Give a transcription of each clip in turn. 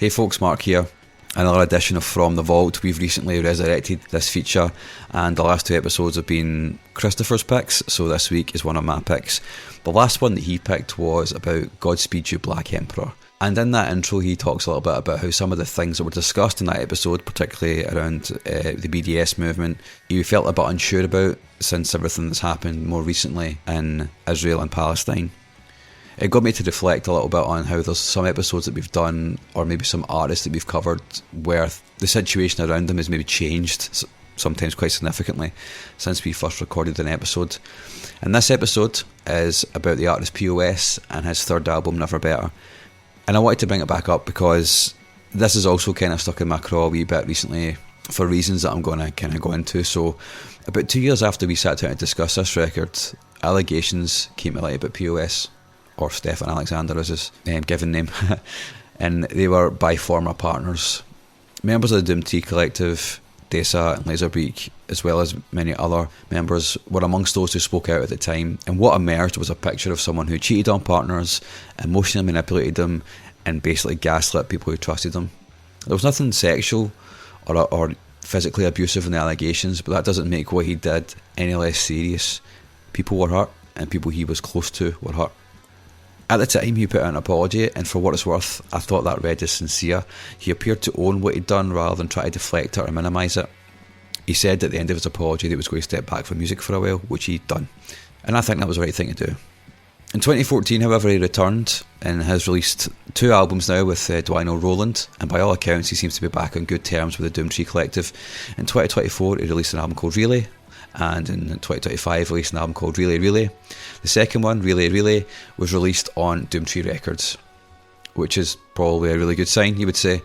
Hey folks, Mark here. Another edition of From the Vault. We've recently resurrected this feature, and the last two episodes have been Christopher's picks, so this week is one of my picks. The last one that he picked was about Godspeed You Black Emperor. And in that intro he talks a little bit about how some of the things that were discussed in that episode, particularly around the BDS movement, he felt a bit unsure about since everything that's happened more recently in Israel and Palestine. It got me to reflect a little bit on how there's some episodes that we've done, or maybe some artists that we've covered, where the situation around them has maybe changed, sometimes quite significantly, since we first recorded an episode. And this episode is about the artist P.O.S. and his third album, Never Better. And I wanted to bring it back up because this is also kind of stuck in my craw a wee bit recently for reasons that I'm going to kind of go into. So about 2 years after we sat down to discuss this record, allegations came to light about P.O.S., or Stefan Alexander as his given name, and they were by former partners. Members of the Doomtree Collective, Dessa and Laserbeak, as well as many other members, were amongst those who spoke out at the time, and what emerged was a picture of someone who cheated on partners, emotionally manipulated them, and basically gaslit people who trusted them. There was nothing sexual or physically abusive in the allegations, but that doesn't make what he did any less serious. People were hurt, and people he was close to were hurt. At the time he put out an apology, and for what it's worth, I thought that read as sincere. He appeared to own what he'd done rather than try to deflect it or minimise it. He said at the end of his apology that he was going to step back from music for a while, which he'd done. And I think that was the right thing to do. In 2014, however, he returned and has released 2 albums now with Do I Know Roland, and by all accounts he seems to be back on good terms with the Doomtree Collective. In 2024 he released an album called Relay, and in 2025 released an album called Relay Relay. The second one, Relay Relay, was released on Doomtree Records, which is probably a really good sign, you would say.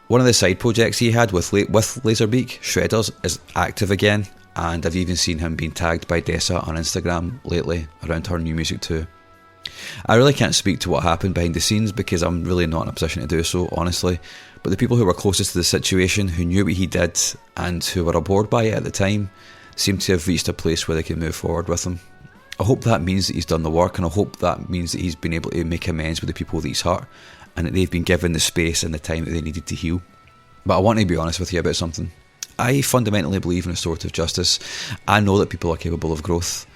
One of the side projects he had with Laserbeak, Shredders, is active again, and I've even seen him being tagged by Dessa on Instagram lately around her new music too. I really can't speak to what happened behind the scenes because I'm really not in a position to do so, honestly, but the people who were closest to the situation, who knew what he did and who were aboard by it at the time, seem to have reached a place where they can move forward with him. I hope that means that he's done the work, and I hope that means that he's been able to make amends with the people that he's hurt, and that they've been given the space and the time that they needed to heal. But I want to be honest with you about something. I fundamentally believe in restorative justice. I know that people are capable of growth.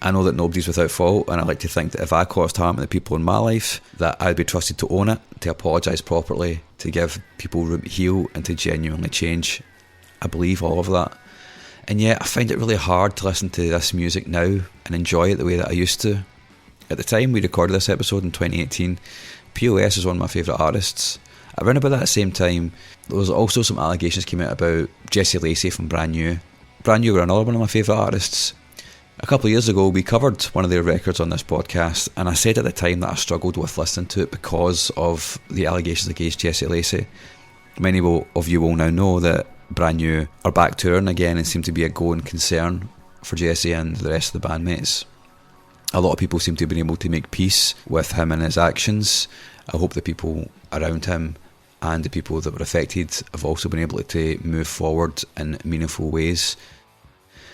I know that nobody's without fault, and I like to think that if I caused harm to the people in my life, that I'd be trusted to own it, to apologise properly, to give people room to heal, and to genuinely change. I believe all of that. And yet I find it really hard to listen to this music now and enjoy it the way that I used to. At the time we recorded this episode in 2018, P.O.S. is one of my favourite artists. Around about that same time, there was also some allegations came out about Jesse Lacey from Brand New. Brand New were another one of my favourite artists. A couple of years ago we covered one of their records on this podcast, and I said at the time that I struggled with listening to it because of the allegations against Jesse Lacey. Many of you will now know that Brand New are back touring again and seem to be a going concern for Jesse and the rest of the bandmates. A lot of people seem to have been able to make peace with him and his actions. I hope the people around him and the people that were affected have also been able to move forward in meaningful ways.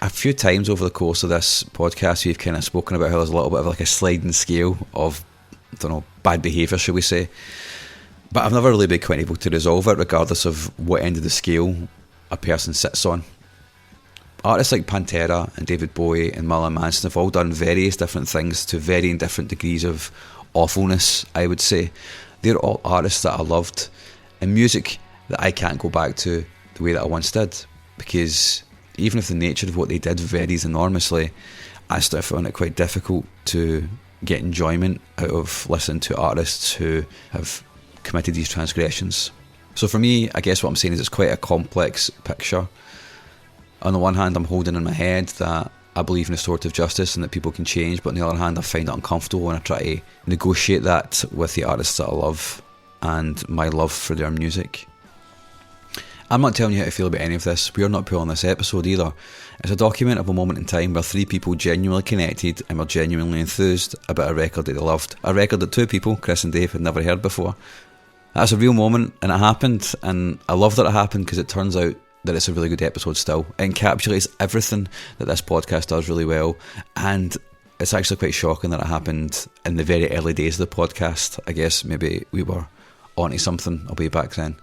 A few times over the course of this podcast we've kind of spoken about how there's a little bit of like a sliding scale of, bad behaviour, shall we say. But I've never really been quite able to resolve it regardless of what end of the scale a person sits on. Artists like Pantera and David Bowie and Marilyn Manson have all done various different things to varying different degrees of awfulness, I would say. They're all artists that I loved, and music that I can't go back to the way that I once did, because even if the nature of what they did varies enormously, I still found it quite difficult to get enjoyment out of listening to artists who have committed these transgressions. So for me, I guess what I'm saying is it's quite a complex picture. On the one hand, I'm holding in my head that I believe in restorative justice and that people can change, but on the other hand I find it uncomfortable when I try to negotiate that with the artists that I love and my love for their music. I'm not telling you how to feel about any of this. We are not pulling this episode either. It's a document of a moment in time where 3 people genuinely connected and were genuinely enthused about a record that they loved. A record that 2 people, Chris and Dave, had never heard before. That's a real moment, and it happened, and I love that it happened because it turns out that it's a really good episode still. It encapsulates everything that this podcast does really well, and it's actually quite shocking that it happened in the very early days of the podcast. I guess maybe we were onto something way back then.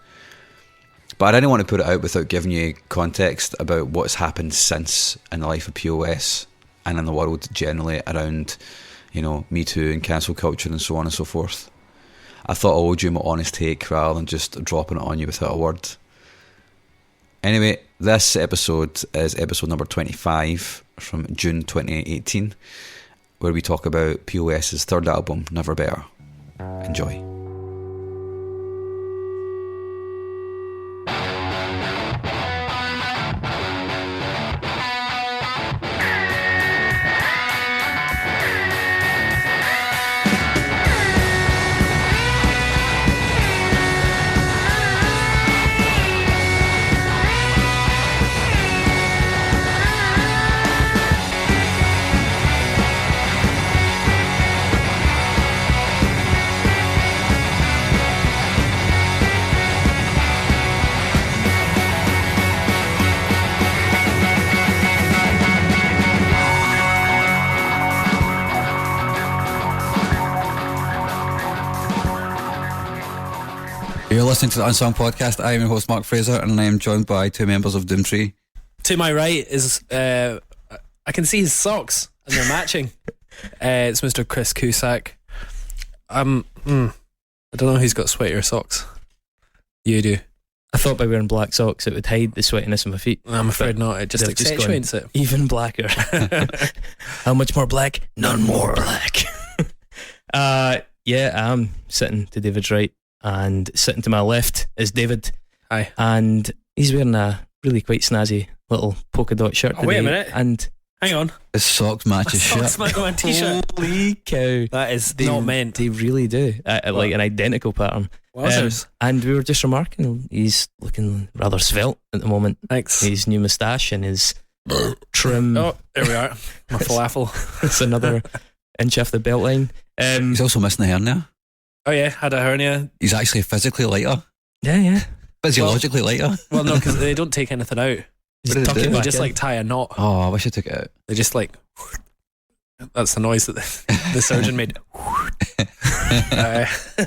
But I didn't want to put it out without giving you context about what's happened since in the life of P.O.S. and in the world generally around, Me Too and cancel culture and so on and so forth. I thought I owed you my honest take rather than just dropping it on you without a word. Anyway, this episode is episode number 25 from June 2018, where we talk about P.O.S.'s third album, Never Better. Enjoy. You're listening to the Unsung Podcast. I am your host, Mark Fraser, and I am joined by two members of Doomtree. To my right is, I can see his socks, and they're matching. It's Mr. Chris Cusack. I don't know who's got sweatier socks. You do. I thought by wearing black socks it would hide the sweatiness of my feet. I'm afraid not. It just accentuates it. Even blacker. How much more black? None more black. I'm sitting to David's right, and sitting to my left is David. Hi. And he's wearing a really quite snazzy little polka dot shirt today. Wait a minute. And hang on. His socks match his shirt. Socks match my t-shirt. Holy cow. That is not meant. They really do. Like an identical pattern. And we were just remarking, he's looking rather svelte at the moment. Thanks. His new moustache and his trim. Oh, there we are. My falafel. It's another inch off the belt line. He's also missing a hernia. Oh yeah, had a hernia. He's actually physically lighter. Yeah. Physiologically lighter. Well, no, because they don't take anything out. They just like tie a knot. Oh, I wish I took it out. They just like. That's the noise that the surgeon made.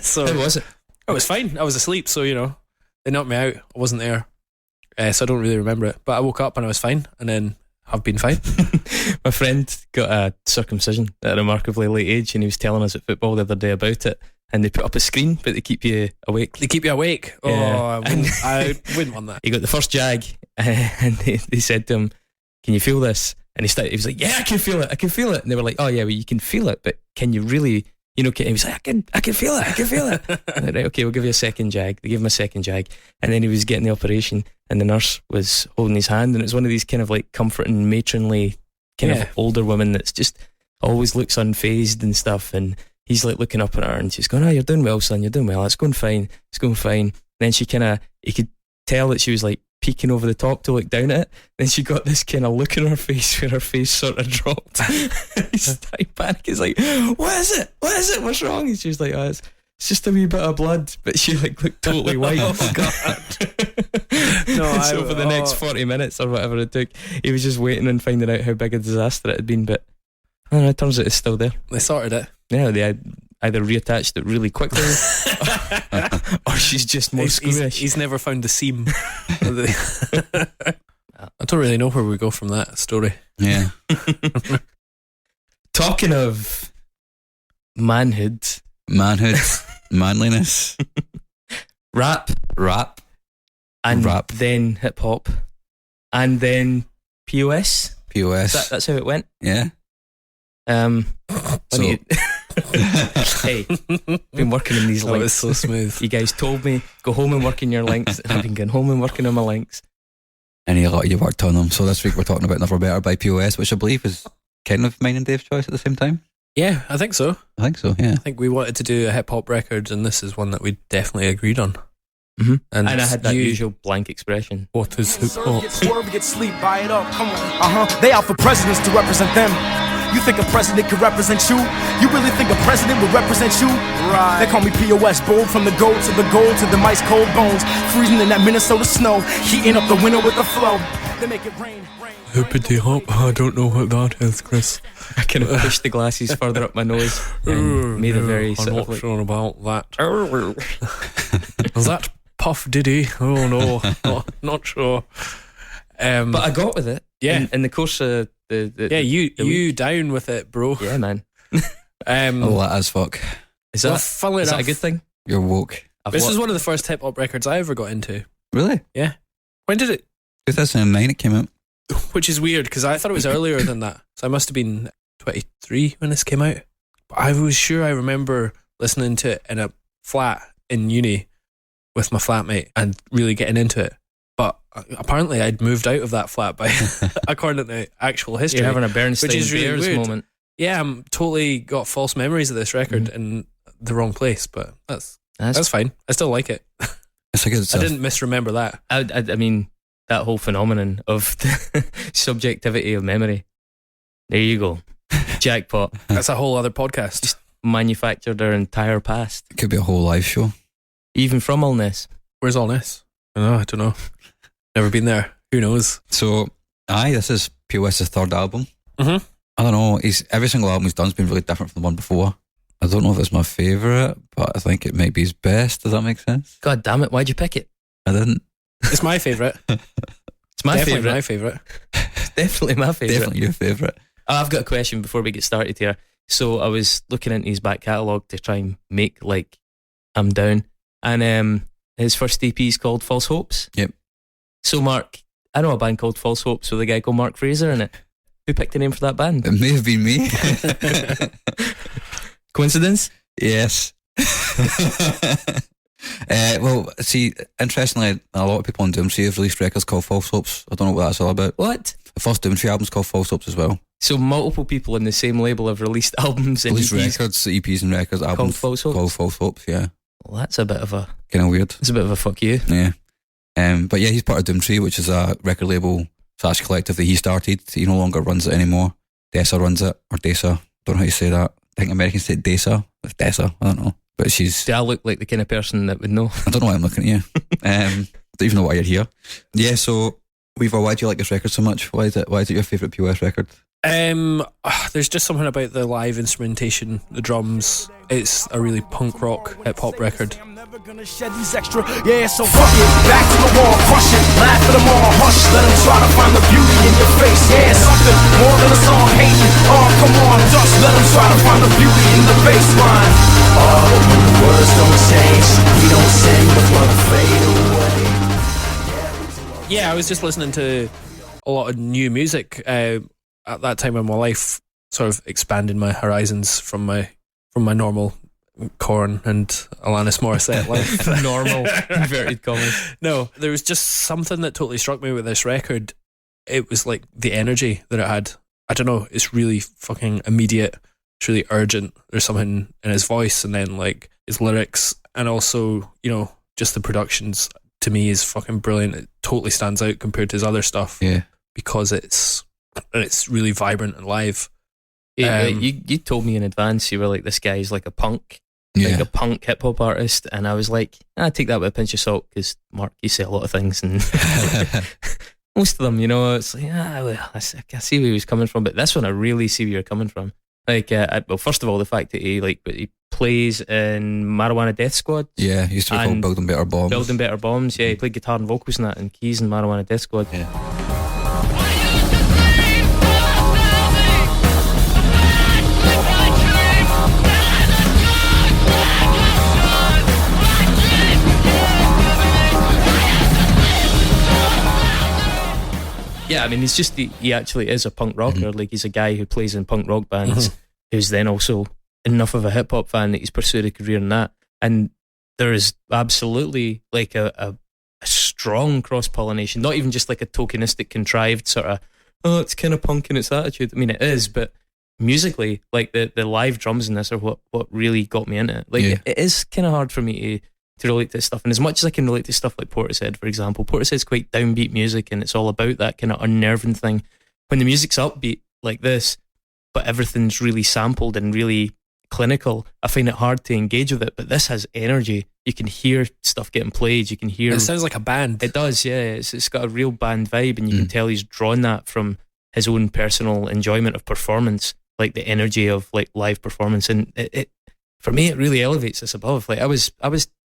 So how was it? It was fine. I was asleep, so they knocked me out. I wasn't there, so I don't really remember it. But I woke up and I was fine, and then I've been fine. My friend got a circumcision at a remarkably late age, and he was telling us at football the other day about it. And they put up a screen, but they keep you awake. They keep you awake? Yeah. Oh, I wouldn't want that. He got the first jag, and they said to him, "Can you feel this?" And he was like, "Yeah, I can feel it. And they were like, "Oh yeah, well you can feel it, but can you really, he was like, I can feel it. And they're like, okay, we'll give you a second jag. They gave him a second jag, and then he was getting the operation, and the nurse was holding his hand, and it's one of these kind of like comforting, matronly kind of older women that's just always looks unfazed and stuff, and he's like looking up at her, and she's going, "Oh, you're doing well, son, you're doing well, it's going fine. And then he could tell that she was like peeking over the top to look down at it. Then she got this kind of look in her face where her face sort of dropped. He's like panic. He's like, what is it? What's wrong? And she was like, oh, it's just a wee bit of blood. But she like looked totally white. Oh God. So for the next 40 minutes or whatever it took, he was just waiting and finding out how big a disaster it had been. But I don't know, it turns out it's still there. They sorted it. Yeah, they either reattached it really quickly or she's just more squeamish. He's never found the seam. I don't really know where we go from that story. Yeah. Talking of manhood, manliness, rap, and rap. Then hip hop, and then P.O.S. That's how it went. Yeah. Hey, been working in these links. That was so smooth. You guys told me go home and work in your links. I've been going home and working on my links. And a lot of you worked on them. So this week we're talking about Never Better by P.O.S, which I believe is kind of mine and Dave's choice at the same time. Yeah, I think so. Yeah. I think we wanted to do a hip hop record, and this is one that we definitely agreed on. Mm-hmm. And I had that usual blank expression. What is hip hop? Swerve, get sleep, buy it up, come on. They out for presidents to represent them. You think a president could represent you? You really think a president would represent you? Right. They call me P.O.S. Bold from the gold to the mice cold bones. Freezing in that Minnesota snow, heating up the winter with the flow. They make it rain. Hippity hop, I don't know what that is, Chris. I kind of pushed the glasses further up my nose and made a very I'm not sure about that. Was that Puff Diddy? Oh no, not sure. But I got with it. Yeah. In the course of the you down with it, bro. Yeah, man. Oh, that is fuck. Is Well, that funnily is that a enough, good thing? You're woke. This was one of the first hip hop records I ever got into. Really? Yeah. When did it? 2009 it came out. Which is weird because I thought it was earlier than that. So I must have been 23 when this came out. But I was sure I remember listening to it in a flat in uni with my flatmate and really getting into it. But apparently I'd moved out of that flat by according to actual history. You're having a Bernstein Which is really Bears weird. moment. Yeah, I'm totally got false memories of this record in the wrong place, but that's fine. I still like it. It's a good I stuff. didn't misremember that. I mean, that whole phenomenon of the subjectivity of memory. There you go. Jackpot. That's a whole other podcast. Manufactured their entire past. It could be a whole live show. Even from illness. Where's all this? I don't know. Never been there. Who knows? So, this is P.O.S.'s third album. Mm-hmm. I don't know. Every single album he's done has been really different from the one before. I don't know if it's my favourite, but I think it might be his best. Does that make sense? God damn it, why'd you pick it? I didn't. It's my favourite. It's my Definitely favourite. my favourite. It's definitely my favourite. Definitely your favourite. I've got a question before we get started here. So I was looking into his back catalogue to try and make like I'm down. And his first EP is called False Hopes. Yep. So Mark, I know a band called False Hopes with a guy called Mark Fraser in it. Who picked the name for that band? It may have been me. Coincidence? Yes. Well, see, interestingly, a lot of people on Doomtree have released records called False Hopes. I don't know what that's all about. What? The first Doomtree album's called False Hopes as well. So multiple people in the same label have released albums and Released EPs records, EPs and records, albums called False Hopes. called False Hopes, yeah. Well, that's a bit of a Weird. It's a bit of a fuck you. Yeah. But yeah, he's part of Doomtree, which is a record label / collective that he started. He no longer runs it anymore. Dessa runs it, or Dessa. Don't know how you say that. I think Americans say Dessa. Dessa, I don't know. But she's... Do I look like the kind of person that would know? I don't know why I'm looking at you. Don't even know why you're here. Yeah, so, Weaver, why do you like this record so much? Why is it your favourite P.O.S. record? There's just something about the live instrumentation, the drums. It's a really punk rock hip hop record. I'm never gonna shed these extra. Yeah, so fuck it. Back to the wall, crush it. Laugh at them all, hush. Let them try to find the beauty in your face. Yeah, something more than a song hating. Oh, come on, dust. Let them try to find the beauty in the bass line. Oh, when the words don't change, we don't sing the flood fade away. Yeah, I was just listening to a lot of new music at that time in my life, sort of expanding my horizons from my normal Korn and Alanis Morissette life. Normal, inverted commas. No, there was just something that totally struck me with this record. It was like the energy that it had. I don't know, it's really fucking immediate. It's really urgent. There's something in his voice, and then like his lyrics, and also, just the productions to me is fucking brilliant. It totally stands out compared to his other stuff. Yeah. Because it's really vibrant and live. You told me in advance, you were like, this guy's like a punk. Yeah. Like a punk hip hop artist, and I was like, I take that with a pinch of salt because Mark, you say a lot of things, and most of them, it's like, well, I see where he was coming from, but this one I really see where you're coming from. Like, well, first of all, the fact that he plays in Marijuana Death Squad. Yeah, he used to be called Building Better Bombs. Building Better Bombs. Yeah, he played guitar and vocals in that, and keys in Marijuana Death Squad. Yeah. Yeah, I mean, he actually is a punk rocker. Mm-hmm. Like, he's a guy who plays in punk rock bands, who's then also enough of a hip hop fan that he's pursued a career in that. And there is absolutely like a strong cross pollination, not even just like a tokenistic, contrived sort of, it's kind of punk in its attitude. I mean, it is, but musically, like the live drums in this are what really got me into it. Like, it is kind of hard for me to relate to stuff, and as much as I can relate to stuff like Portishead, for example, Portishead's quite downbeat music, and it's all about that kind of unnerving thing. When the music's upbeat like this, but everything's really sampled and really clinical, I find it hard to engage with it. But this has energy. You can hear stuff getting played. You can hear. It sounds like a band. It does, yeah. It's got a real band vibe, and you can tell he's drawn that from his own personal enjoyment of performance, like the energy of like live performance. And it for me, it really elevates this above. Like I was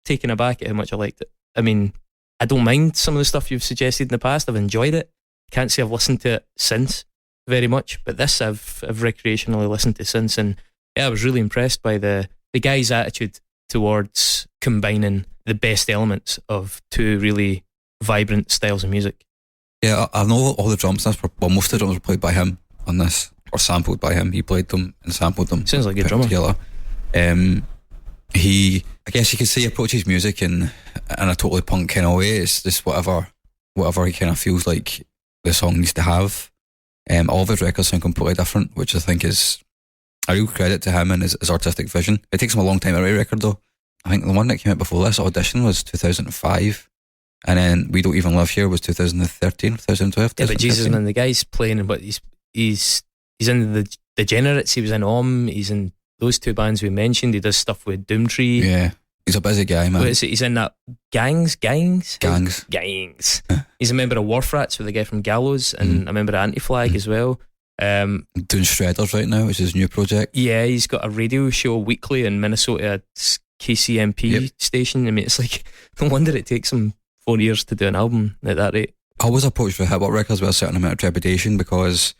taken aback at how much I liked it. I mean, I don't mind some of the stuff you've suggested in the past. I've enjoyed it. Can't say I've listened to it since very much, but this I've recreationally listened to since, and yeah, I was really impressed by the guy's attitude towards combining the best elements of two really vibrant styles of music. Yeah, I know all the drums. Most of the drums were played by him on this, or sampled by him. He played them and sampled them. Sounds like a good drummer. Together. I guess you could say he approaches music in a totally punk kind of way. It's just whatever he kind of feels like the song needs to have. All of his records sound completely different, which I think is a real credit to him and his artistic vision. It takes him a long time to write a record though. I think the one that came out before this, Audition, was 2005, and then We Don't Even Live Here was 2013, 2012. Yeah, but Jesus, man, the guy's playing, but he's in the Degenerates, he was in he's in those two bands we mentioned, he does stuff with Doomtree. Yeah, he's a busy guy, man. What is it? He's in that Gangs. Gangs. He's a member of Wharf Rats with the guy from Gallows, and a member of Anti-Flag as well. Doing Shredders right now, which is his new project. Yeah, he's got a radio show weekly in Minnesota, KCMP station. I mean, it's like, no wonder it takes him 4 years to do an album at that rate. I was approached for hip-hop records with a certain amount of trepidation because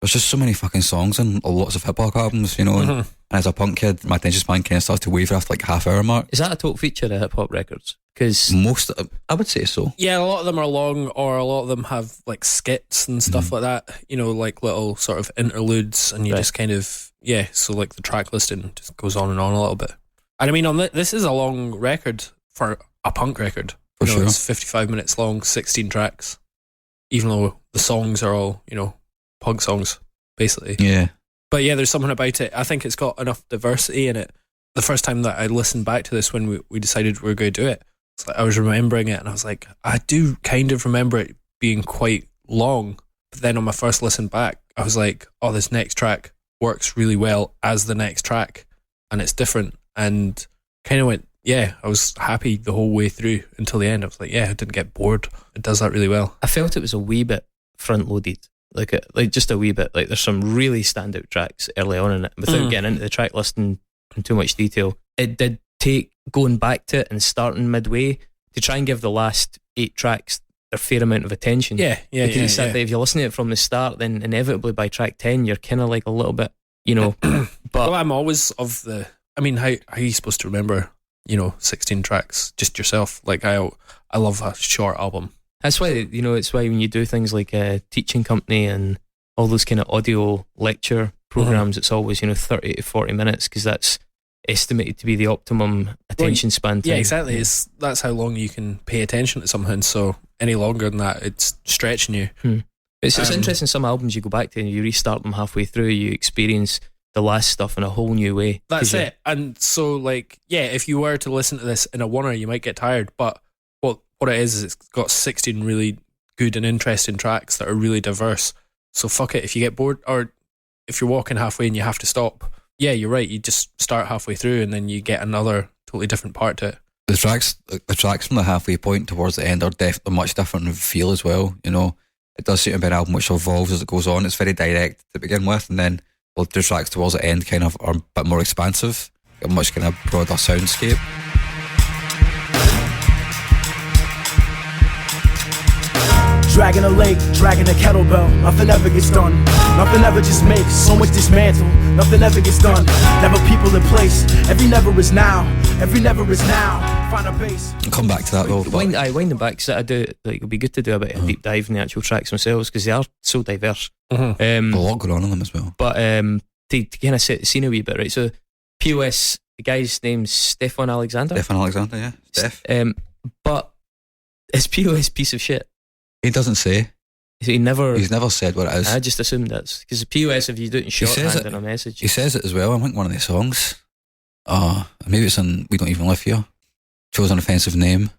there's just so many fucking songs and lots of hip-hop albums, you know, and as a punk kid, my attention span kind of starts to waver after like half-hour mark. Is that a top feature of hip-hop records? Because most, I would say so. Yeah, a lot of them are long, or a lot of them have like skits and stuff like that, you know, like little sort of interludes, and you just kind of, so like the track listing just goes on a little bit. And I mean, this is a long record for a punk record. For sure. It's 55 minutes long, 16 tracks, even though the songs are all, you know, punk songs, basically. Yeah. But yeah, there's something about it. I think it's got enough diversity in it. The first time that I listened back to this when we decided we were going to do it, it's like I was remembering it and I was like, I do kind of remember it being quite long. But then on my first listen back, I was like, oh, this next track works really well as the next track, and it's different. And kind of went, I was happy the whole way through until the end. I was like, I didn't get bored. It does that really well. I felt it was a wee bit front loaded, like just a wee bit. Like there's some really standout tracks early on in it. Without getting into the track listing in too much detail, it did take going back to it and starting midway to try and give the last 8 tracks a fair amount of attention. Because if you're listening to it from the start, then inevitably by track 10 you're kind of like a little bit, you know. But well, I'm always of the, I mean, how are you supposed to remember, you know, 16 tracks just yourself? Like I love a short album. That's why, you know, it's why when you do things like a teaching company and all those kind of audio lecture programs, it's always, you know, 30 to 40 minutes, because that's estimated to be the optimum attention span time. Yeah, exactly. That's how long you can pay attention to something. So any longer than that, it's stretching you. It's interesting. Some albums you go back to and you restart them halfway through, you experience the last stuff in a whole new way. That's it. And so, like, if you were to listen to this in a oneer, you might get tired. But what it is it's got 16 really good and interesting tracks that are really diverse. So fuck it, if you get bored, or if you're walking halfway and you have to stop, you're right, you just start halfway through and then you get another totally different part to it. The tracks from the halfway point towards the end are definitely much different in feel as well, you know. It does seem to be an album which evolves as it goes on. It's very direct to begin with, and then the tracks towards the end kind of are a bit more expansive, a much kind of broader soundscape. Dragging a lake, dragging a kettlebell, nothing ever gets done. Nothing ever just makes, so much dismantle, nothing ever gets done. Never people in place, every never is now, every never is now. Find a base. I'll come back to that though. Wind them back, because I do, like, it'll be good to do a bit of a deep dive in the actual tracks themselves, because they are so diverse. A lot going on in them as well. But to kind of set the scene a wee bit, right? So P.O.S, the guy's name's Stefan Alexander. Yeah. Steph. But is P.O.S piece of shit? He doesn't say. He's never said what it is. I just assumed that's because the P.O.S, if you do it in shorthand in a message, he says it as well. I think one of the songs, maybe it's in We Don't Even Live Here, chose an offensive name,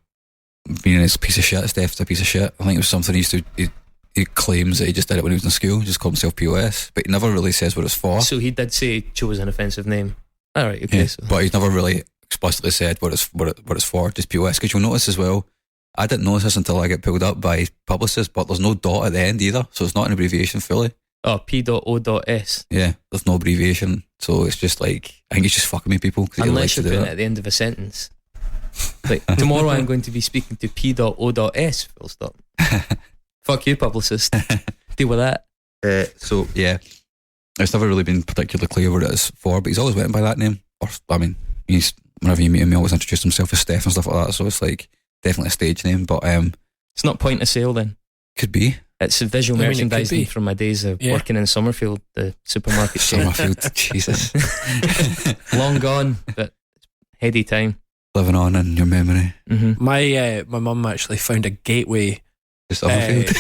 meaning it's a piece of shit. Steph's a piece of shit. I think it was something he claims that he just did it when he was in school, just called himself P.O.S, but he never really says what it's for. So he did say chose an offensive name. Alright, okay. Yeah, so. But he's never really explicitly said what it's for, just P.O.S, because you'll notice as well, I didn't notice this until I get pulled up by publicists, but there's no dot at the end either, so it's not an abbreviation fully. Oh, P.O.S. Yeah, there's no abbreviation, so it's just like, I think it's just fucking me, people. Unless you're putting it at the end of a sentence. Like, tomorrow I'm going to be speaking to P.O.S. Full stop. Fuck you, publicist. Deal with that. So yeah, it's never really been particularly clear what it is for, but he's always went by that name. Or I mean, he's whenever you meet him, he always introduced himself as Steph and stuff like that. So it's like definitely a stage name, but It's not point of sale then. could be It's visual I mean, it could merchandising be. from my days of working in Summerfield, the supermarket chain. Summerfield. Jesus, Long gone, but heady time. living on in your memory. Mm-hmm. My mum actually found a Gateway Just Summerfield.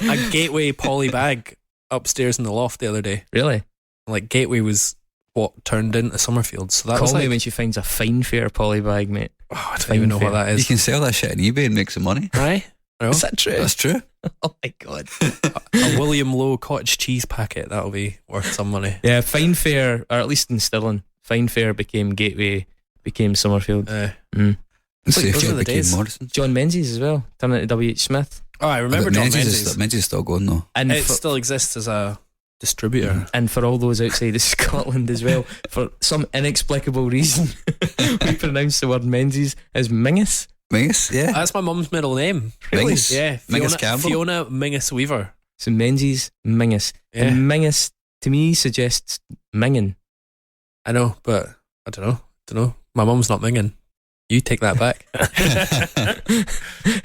a Gateway poly bag upstairs in the loft the other day. Really? Like Gateway was what turned into Summerfield. So that Call was me like, when she finds a fine fair poly bag, mate. oh, I don't even know what that You is. can sell that shit on eBay and make some money. Aye? No? Is that true? That's true. Oh my god. A William Lowe cottage cheese packet, that'll be worth some money. Yeah, fine fair, or at least in Stirling, fine fair became Gateway, became Summerfield. It's like, Safety those are the became days. Morrison. John Menzies as well, turned into W.H. Smith. Oh, I remember But John Menzies Menzies. Menzies is still going though. And It for, still exists as a distributor. and for all those outside of Scotland as well, for some inexplicable reason, we pronounce the word Menzies as Mingus. Mingus, yeah. That's my mum's middle name. Mingus. Yeah, Mingus Campbell. Fiona Mingus Weaver. So Menzies, Mingus. Yeah. And Mingus, to me, suggests minging. I know, but I don't know. My mum's not minging. You take that back.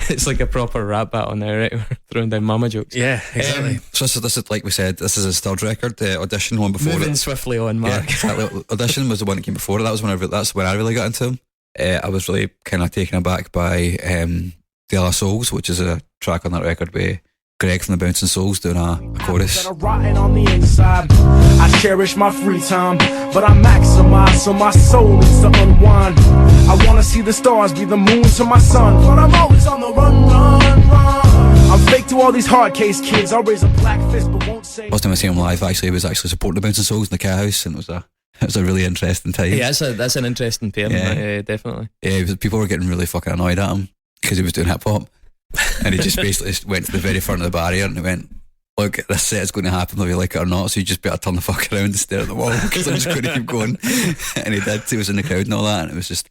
It's like a proper rap battle now, right? We're throwing down mama jokes. Yeah, exactly. So this is like we said, this is his third record. Audition one before Moving it. swiftly on, Yeah, Mark. exactly. Audition was the one that came before it. That's when I really got into him. I was really kind of taken aback by De La Souls, which is a track on that record with Greg from the Bouncing Souls doing a chorus. That are rotting on the inside. I cherish my free time, but I maximize so my soul needs to unwind. I wanna see the stars be the moon to my sun, but I'm always on the run. I'm fake to all these hard case kids. I'll raise a black fist, but won't say. Last time I see him live, actually, he was actually supporting the Bouncing Souls in the Cat House, and it was a really interesting time. Yeah, that's an interesting pairing. Yeah. Yeah, definitely. Yeah, people were getting really fucking annoyed at him because he was doing hip hop, and he just basically went to the very front of the barrier and he went, "Look, this set is going to happen whether you like it or not, so you just better turn the fuck around and stare at the wall because I'm just going to keep going." And he did. He was in the crowd and all that, and it was just.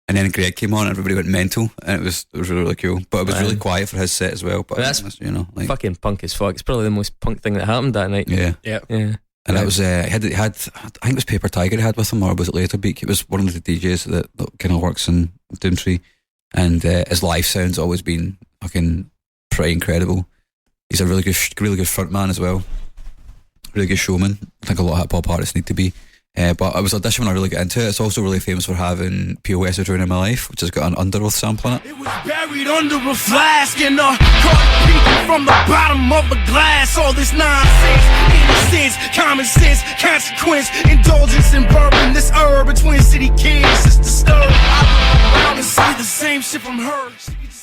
And then Greg came on, and everybody went mental, and it was really, really cool. But it was really quiet for his set as well. But That's like, fucking punk as fuck. It's probably the most punk thing that happened that night. yeah. Yeah. Yeah. And that was he had I think it was Paper Tiger he had with him, or was it Later Beak? It was one of the DJs that kind of works in Doomtree, and his live sound's always been fucking pretty incredible. He's a really good frontman as well, really good showman. I think a lot of hip hop artists need to be. But I was auditioning when I really got into it. It's also really famous for having P.O.S. Return in My Life, which has got an Under Oath sample in it. It was buried under a flask and caught peeking from the bottom of a glass. All this nonsense, innocence, common sense, consequence, indulgence in bourbon. This herb between city kids is disturbed. I look around and see the same shit from her.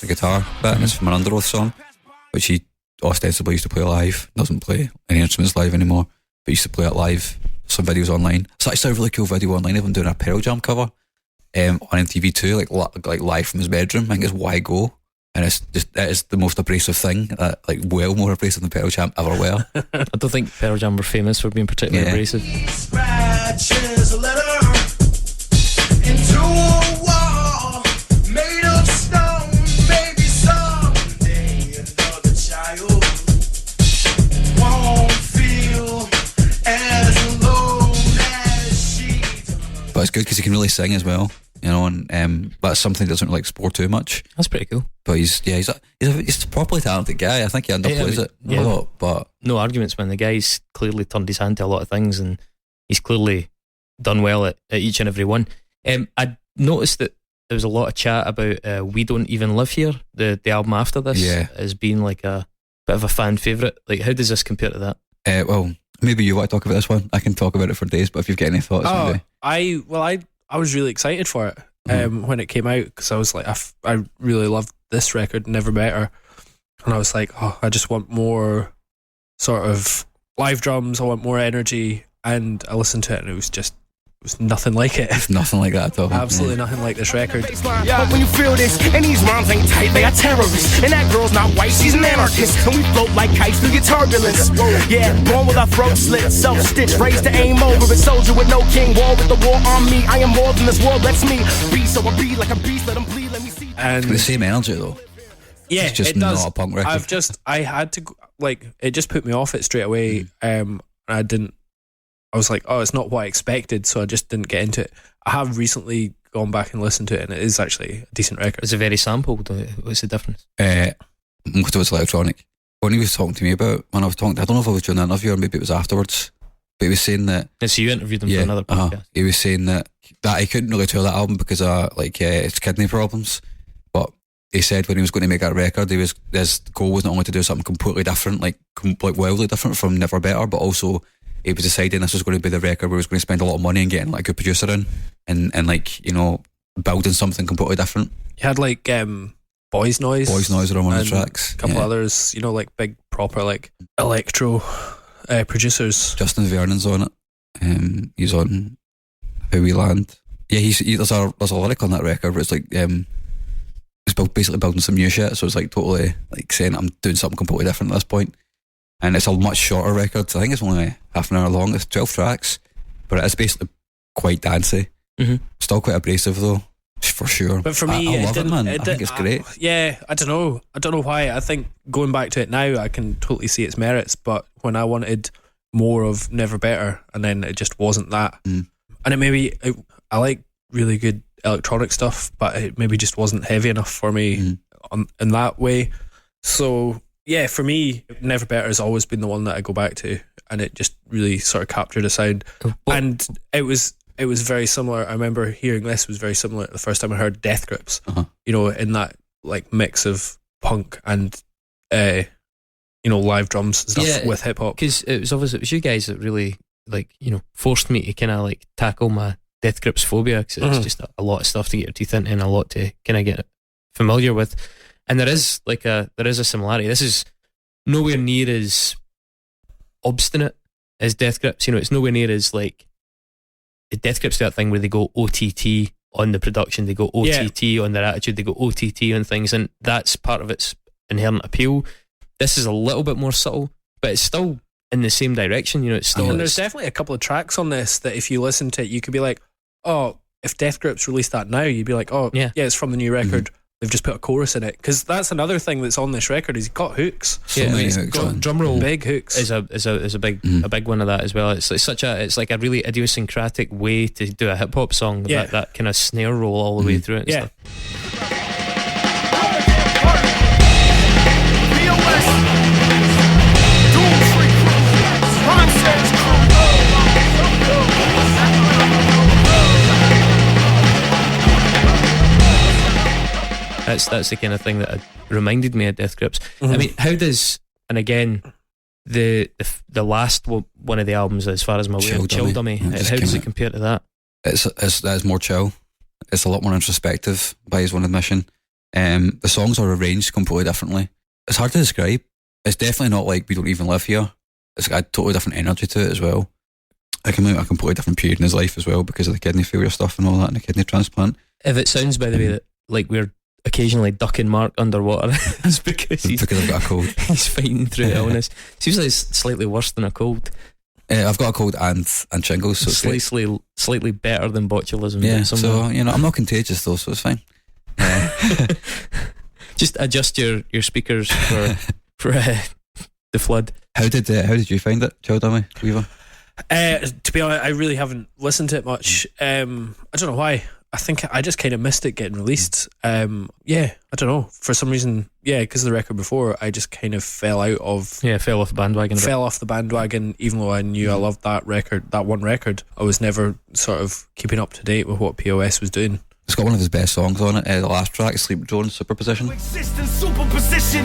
The guitar bit, and it's from an Under Oath song, which he ostensibly used to play live. Doesn't play any instruments live anymore, but used to play it live. Some videos online. It's actually a really cool video online of him doing a Pearl Jam cover on MTV2, like live from his bedroom. I think it's Why Go, and it is the most abrasive thing, like well more abrasive than Pearl Jam ever were. I don't think Pearl Jam were famous for being particularly abrasive. Dispatches a letter into a wall made of stone. Maybe someday another child won't feel as alone as she does. But it's good because he can really sing as well, you know, and that's something he doesn't really explore too much. That's pretty cool. But he's a properly talented guy. I think he underplays it a lot, but No arguments, man. The guy's clearly turned his hand to a lot of things, and he's clearly done well at each and every one. I noticed that there was a lot of chat about We Don't Even Live Here, the album after this, as being like a bit of a fan favourite. Like, how does this compare to that? well, maybe you want to talk about this one. I can talk about it for days, but if you've got any thoughts, maybe. I was really excited for it when it came out because I was like, I really loved this record, Never Better, and I was like, oh, I just want more sort of live drums. I want more energy, and I listened to it, and it was just was nothing like it. It's nothing like that at all. Absolutely nothing like this record. Yeah. But when you feel this, and these rhymes ain't tight, they are terrorists. And that girl's not white, she's an anarchist. And we float like kites through your turbulence. Yeah, born with our throat slit, self-stitched, raised to aim over. A soldier with no king, war with the war on me. I am more than this world lets me be, so I be like a beast, let them bleed, let me see. And The same energy though. yeah, It's just it does. not a punk record. I had to, like, it just put me off it straight away. I was like, oh, it's not what I expected, so I just didn't get into it. I have recently gone back and listened to it, and it is actually a decent record. Is it very sampled? What's the difference? Most of it's electronic. When he was talking to me about, when I was talking, I don't know if I was doing an interview or maybe it was afterwards, but he was saying that, So you interviewed him for another podcast. he was saying that he couldn't really tour that album because of his kidney problems. But he said when he was going to make that record, his goal was not only to do something completely different, like wildly different from Never Better, but also he was deciding this was going to be the record where he was going to spend a lot of money and getting like a good producer in and like, you know, building something completely different. He had like Boys Noise. Boys Noise are on one of the and tracks. A couple others, you know, like big proper like electro producers. Justin Vernon's on it. He's on How We Land. Yeah, there's a lyric on that record where it's like he's basically building some new shit, so it's like totally like saying I'm doing something completely different at this point. And it's a much shorter record. I think it's only half an hour long. It's 12 tracks, but it is basically quite dancey. Mm-hmm. Still quite abrasive though, for sure. But for me, I love it, man. I didn't- think it's great. I don't know why. I think going back to it now, I can totally see its merits. But when I wanted more of Never Better, and then it just wasn't that. And I like really good electronic stuff, but it maybe just wasn't heavy enough for me in that way. So yeah, for me, Never Better has always been the one that I go back to, and it just really sort of captured a sound. And it was very similar. I remember hearing this was very similar the first time I heard Death Grips. You know, in that like mix of punk and you know, live drums and stuff with hip hop. Because it was you guys that really like, you know, forced me to kind of like tackle my Death Grips phobia, because it's just a lot of stuff to get your teeth into and a lot to kind of get familiar with. And there is a similarity. This is nowhere near as obstinate as Death Grips. You know, it's nowhere near as like Death Grips do that thing where they go OTT on the production, they go OTT on their attitude, they go OTT on things, and that's part of its inherent appeal. This is a little bit more subtle, but it's still in the same direction. You know, it's still. And there's definitely a couple of tracks on this that if you listen to it, you could be like, oh, if Death Grips released that now, you'd be like, oh, yeah it's from the new record. They've just put a chorus in it, because that's another thing that's on this record is he's got hooks. He's got drum roll, big hooks. is a big one of that as well. It's like a really idiosyncratic way to do a hip hop song. That kind of snare roll all the way through it. And stuff. That's the kind of thing that reminded me of Death Grips. I mean, how does, and again, the last one of the albums, as far as I'm aware, Chill Dummy, how does it compare to that? It's more chill. It's a lot more introspective, by his own admission. The songs are arranged completely differently. It's hard to describe. It's definitely not like We Don't Even Live Here. It's got a totally different energy to it as well. It came out at a completely different period in his life as well, because of the kidney failure stuff and all that, and the kidney transplant. If it sounds, by the way, that like we're occasionally ducking Mark underwater, it's because I've got a cold. He's fighting through illness. Seems like it's slightly worse than a cold. I've got a cold and shingles, so it's slightly better than botulism. Yeah, so you know, I'm not contagious though, so it's fine. Just adjust your speakers for the flood. How did you find it, Chill Dummy, Weaver? To be honest, I really haven't listened to it much. I don't know why. I think I just kind of missed it getting released. I don't know. For some reason, because of the record before, I just kind of fell off the bandwagon. Even though I knew I loved that record, that one record, I was never sort of keeping up to date with what P.O.S. was doing. It's got one of his best songs on it. The last track, Sleep Drone Superposition. Exist in superposition.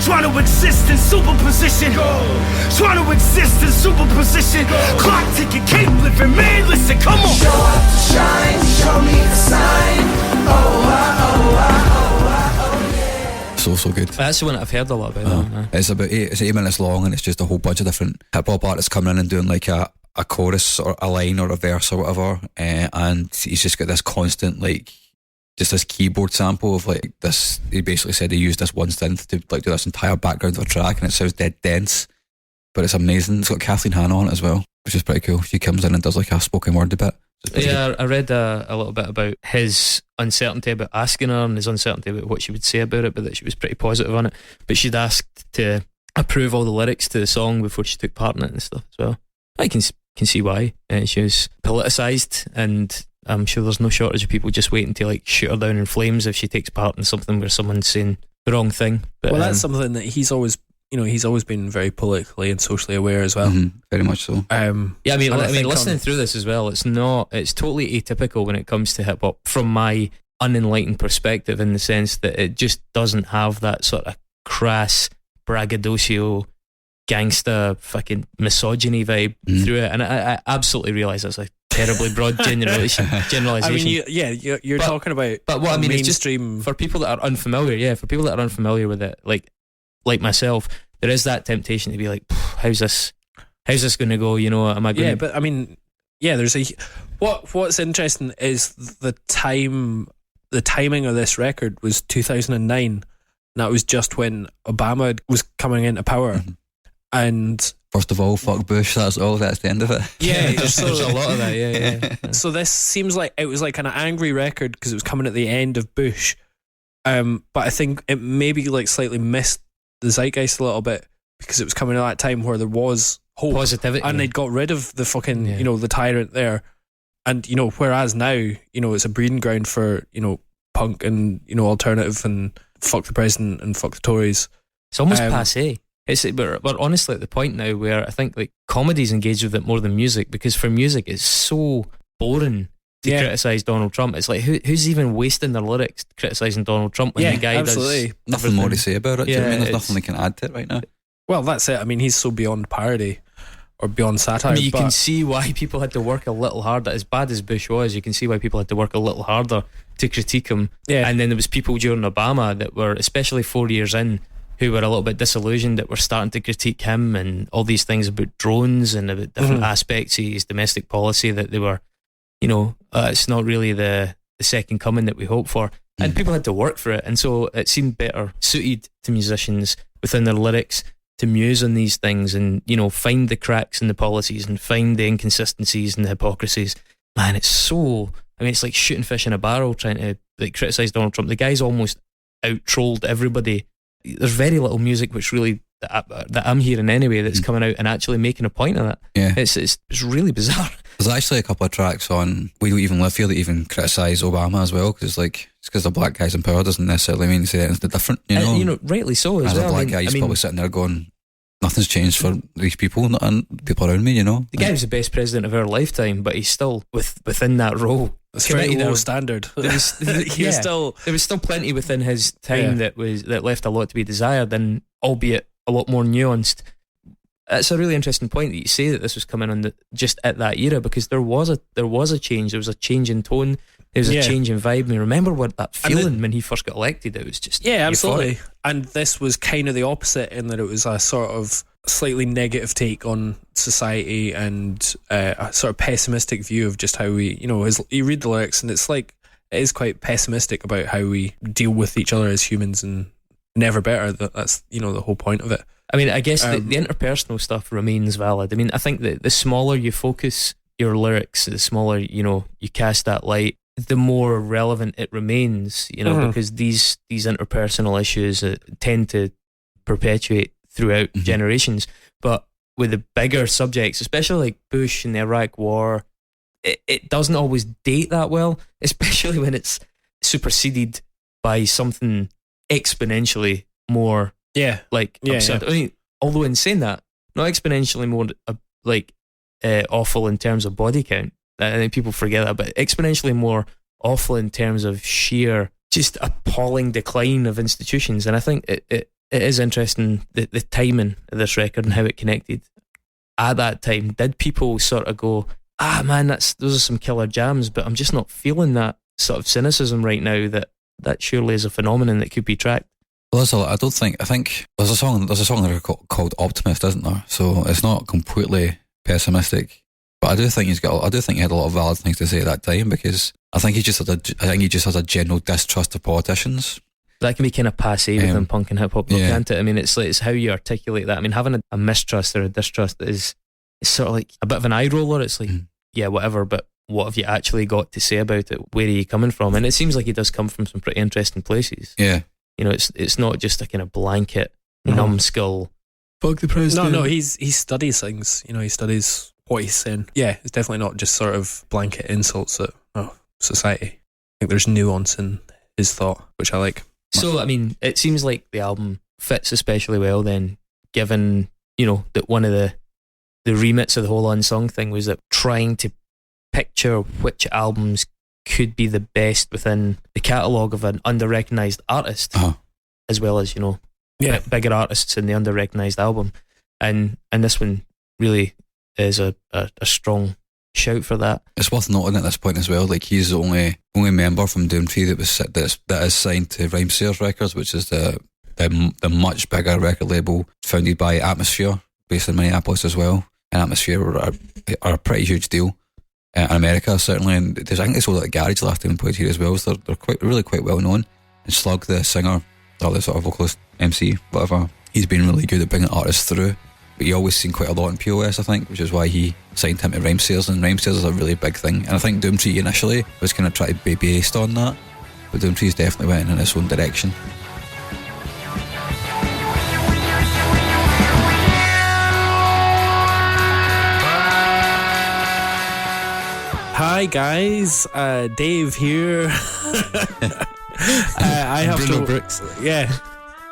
Trying to exist in superposition. Trying to exist in superposition. Clock ticking, keep living, man. Listen, come on. Show up to shine, show me the sign. Yeah. So good. That's the one that I've heard a lot about. It's about 8 minutes long, and it's just a whole bunch of different hip hop artists coming in and doing like a a chorus or a line or a verse or whatever, and he's just got this constant like just this keyboard sample of like this. He basically said he used this one synth to like do this entire background of a track, and it sounds dead dense, but it's amazing. It's got Kathleen Hanna on it as well, which is pretty cool. She comes in and does like a spoken word a bit. Yeah, I read a little bit about his uncertainty about asking her and his uncertainty about what she would say about it, but that she was pretty positive on it. But she'd asked to approve all the lyrics to the song before she took part in it and stuff as well. I can see why. She was politicised, and I'm sure there's no shortage of people just waiting to like shoot her down in flames if she takes part in something where someone's saying the wrong thing. But well, that's something that he's always been very politically and socially aware as well. Very much so. Yeah, I mean, listening through this as well, it's totally atypical when it comes to hip hop from my unenlightened perspective, in the sense that it just doesn't have that sort of crass braggadocio gangsta fucking misogyny vibe through it, and I absolutely realise that's a terribly broad generalisation. I mean, you're talking about, but what I mean mainstream is just for people that are unfamiliar with it, like myself, there is that temptation to be like, how's this going to go? You know, am I going? Yeah, but I mean, there's what's interesting is the timing of this record was 2009, and that was just when Obama was coming into power. And first of all, fuck Bush. That's the end of it. Yeah, there's a lot of that. Yeah. So this seems like it was like an angry record because it was coming at the end of Bush. But I think it maybe like slightly missed the zeitgeist a little bit because it was coming at that time where there was hope, positivity, and they'd got rid of the fucking the tyrant there. And whereas now it's a breeding ground for punk and alternative and fuck the president and fuck the Tories. It's almost passé. We're honestly at the point now where I think like comedy's engaged with it more than music, because for music it's so boring to criticise Donald Trump. It's like who's even wasting their lyrics criticising Donald Trump when the guy absolutely. Does nothing more to say about it. Do you know what I mean? There's nothing they can add to it right now. Well, that's it. I mean, he's so beyond parody or beyond satire. I mean, you can see why people had to work a little harder. As bad as Bush was, you can see why people had to work a little harder to critique him. Yeah. And then there was people during Obama that were, especially 4 years in, who were a little bit disillusioned that were starting to critique him and all these things about drones and about different aspects of his domestic policy, that they were, it's not really the second coming that we hope for. And people had to work for it. And so it seemed better suited to musicians within their lyrics to muse on these things and, find the cracks in the policies and find the inconsistencies and the hypocrisies. Man, it's like shooting fish in a barrel trying to criticise Donald Trump. The guy's almost out-trolled everybody. There's very little music which really that I'm hearing anyway that's coming out and actually making a point of that. Yeah, it's really bizarre. There's actually a couple of tracks on We Don't Even Live Here that even criticise Obama as well, because it's because the black guy's in power doesn't necessarily mean to say anything different. Rightly so as well. A black guy, he's probably sitting there going, nothing's changed for these people and people around me. The guy was the best president of our lifetime, but he's still within that role. It's very low standard. There was still plenty within his time that left a lot to be desired, and albeit a lot more nuanced. It's a really interesting point that you say that this was coming on just at that era, because there was a change. There was a change in tone. There was a change in vibe. I mean, remember what that feeling when he first got elected? It was just absolutely. Euphoric. And this was kind of the opposite in that it was a sort of slightly negative take on society and a sort of pessimistic view of just how we, you read the lyrics and it's like it is quite pessimistic about how we deal with each other as humans, and never better. That's the whole point of it. I mean, I guess the interpersonal stuff remains valid. I mean, I think that the smaller you focus your lyrics, the smaller you cast that light, the more relevant it remains. Because these interpersonal issues tend to perpetuate throughout generations. But with the bigger subjects, especially like Bush and the Iraq War, it doesn't always date that well, especially when it's superseded by something exponentially more absurd. I mean, although in saying that, not exponentially more awful in terms of body count. I think people forget that, but exponentially more awful in terms of sheer just appalling decline of institutions. And I think it is interesting the timing of this record and how it connected at that time. Did people sort of go, man, those are some killer jams, but I'm just not feeling that sort of cynicism right now, that surely is a phenomenon that could be tracked? Well, I think there's a song there called Optimist, isn't there? So it's not completely pessimistic. But I do think he had a lot of valid things to say at that time, because I think he just has a general distrust of politicians. That can be kind of passé within punk and hip hop, though, can't it? I mean, it's how you articulate that. I mean, having a mistrust or a distrust is sort of like a bit of an eye roller. It's like, yeah, whatever, but what have you actually got to say about it? Where are you coming from? And it seems like he does come from some pretty interesting places. Yeah. You know, it's not just a kind of blanket, numbskull. Fuck the president. No, he studies things. You know, he studies what he's saying. Yeah, it's definitely not just sort of blanket insults at society. I think there's nuance in his thought, which I like. So, I mean, it seems like the album fits especially well then, given, you know, that one of the remits of the whole unsung thing was that trying to picture which albums could be the best within the catalogue of an under-recognised artist, as well as, you know, bigger artists in the under-recognised album. And this one really is a strong shout for that. It's worth noting at this point as well, like, he's the only member from Doomtree that is signed to Rhymesayers Records, which is the much bigger record label founded by Atmosphere, based in Minneapolis as well. And Atmosphere are a pretty huge deal in America, certainly. And I think they sold at the Garage last time and played here as well, so they're really quite well known. And Slug, the singer, or the sort of vocalist, MC, whatever, he's been really good at bringing artists through. But he always seen quite a lot in P.O.S, I think, which is why he signed him to Rhymesayers, and Rhymesayers is a really big thing. And I think Doomtree initially was kind of trying to be based on that, but Doomtree's definitely went in its own direction. Hi guys, Dave here. I have Bruno to. Brooks. Yeah.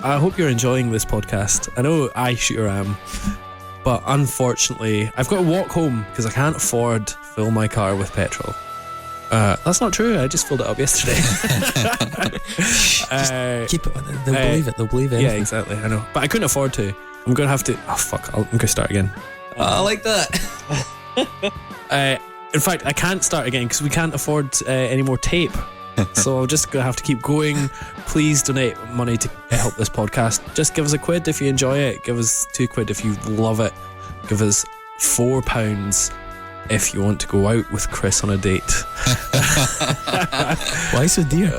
I hope you're enjoying this podcast. I know I sure am, but unfortunately I've got to walk home because I can't afford to fill my car with petrol. That's not true, I just filled it up yesterday. Keep it. They'll believe it. They'll believe it. Yeah, exactly, I know. But I couldn't afford to. I'm going to have to... Oh, fuck, I'm going to start again. I like that. In fact, I can't start again because we can't afford any more tape. So I'm just going to have to keep going. Please donate money to help this podcast. Just give us £1 if you enjoy it. Give us £2 if you love it. Give us £4 if you want to go out with Chris on a date. Why so dear?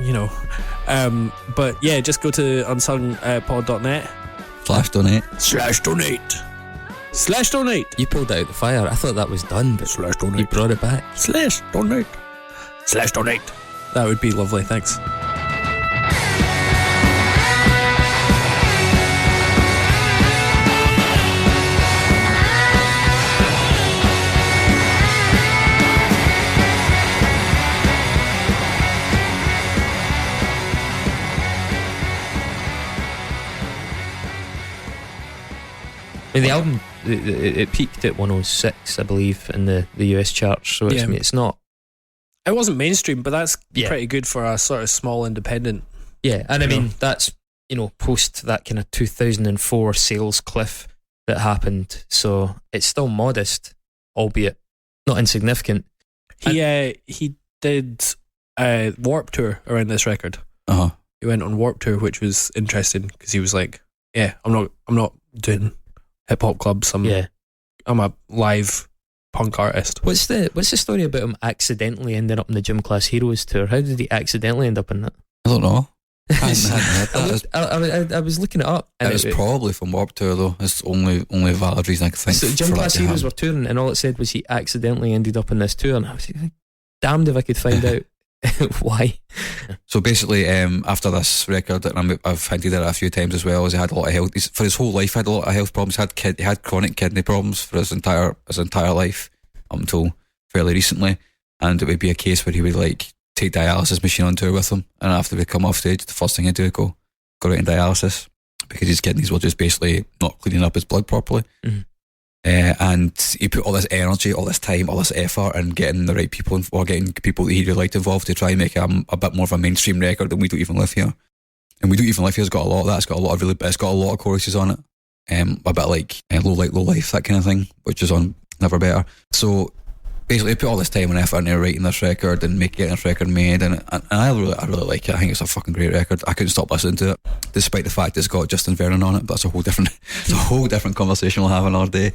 You know. But yeah, just go to unsungpod.net /donate. You pulled it out the fire. I thought that was done, but /donate. You brought it back. /donate. That would be lovely, thanks. I mean, the album it peaked at 106, I believe, in the US charts. So it's not. It wasn't mainstream, but that's pretty good for a sort of small independent. Yeah, and I mean that's, you know, post that kind of 2004 sales cliff that happened. So it's still modest, albeit not insignificant. He did a Warp Tour around this record. He went on Warp Tour, which was interesting because he was like, "Yeah, I'm not doing hip hop clubs. I'm a live punk artist." What's the story about him accidentally ending up in the Gym Class Heroes tour? How did he accidentally end up in that? I don't know. I was looking it up. And it was probably from Warped Tour though. It's only valid reason I could think. So Gym Class Heroes were touring, and all it said was he accidentally ended up in this tour, and I was like, damned if I could find out why. So basically, after this record, and I've hinted at it a few times as well, is he had a lot of health. For his whole life, he had a lot of health problems. He had chronic kidney problems for his entire life up until fairly recently, and it would be a case where he would like take dialysis machine on tour with him, and after we come off stage, the first thing he'd do is go right in dialysis because his kidneys were just basically not cleaning up his blood properly. Mm-hmm. And he put all this energy, all this time, all this effort in getting the right people or getting people that he really liked involved to try and make a bit more of a mainstream record than We Don't Even Live Here. And We Don't Even Live Here's got a lot of that. It's got a lot of choruses on it, a bit like Low Light, Low Life, that kind of thing, which is on Never Better. So basically, he put all this time and effort into writing this record and getting this record made, and I really like it. I think it's a fucking great record. I couldn't stop listening to it, despite the fact it's got Justin Vernon on it. But that's a whole different conversation we'll have another day.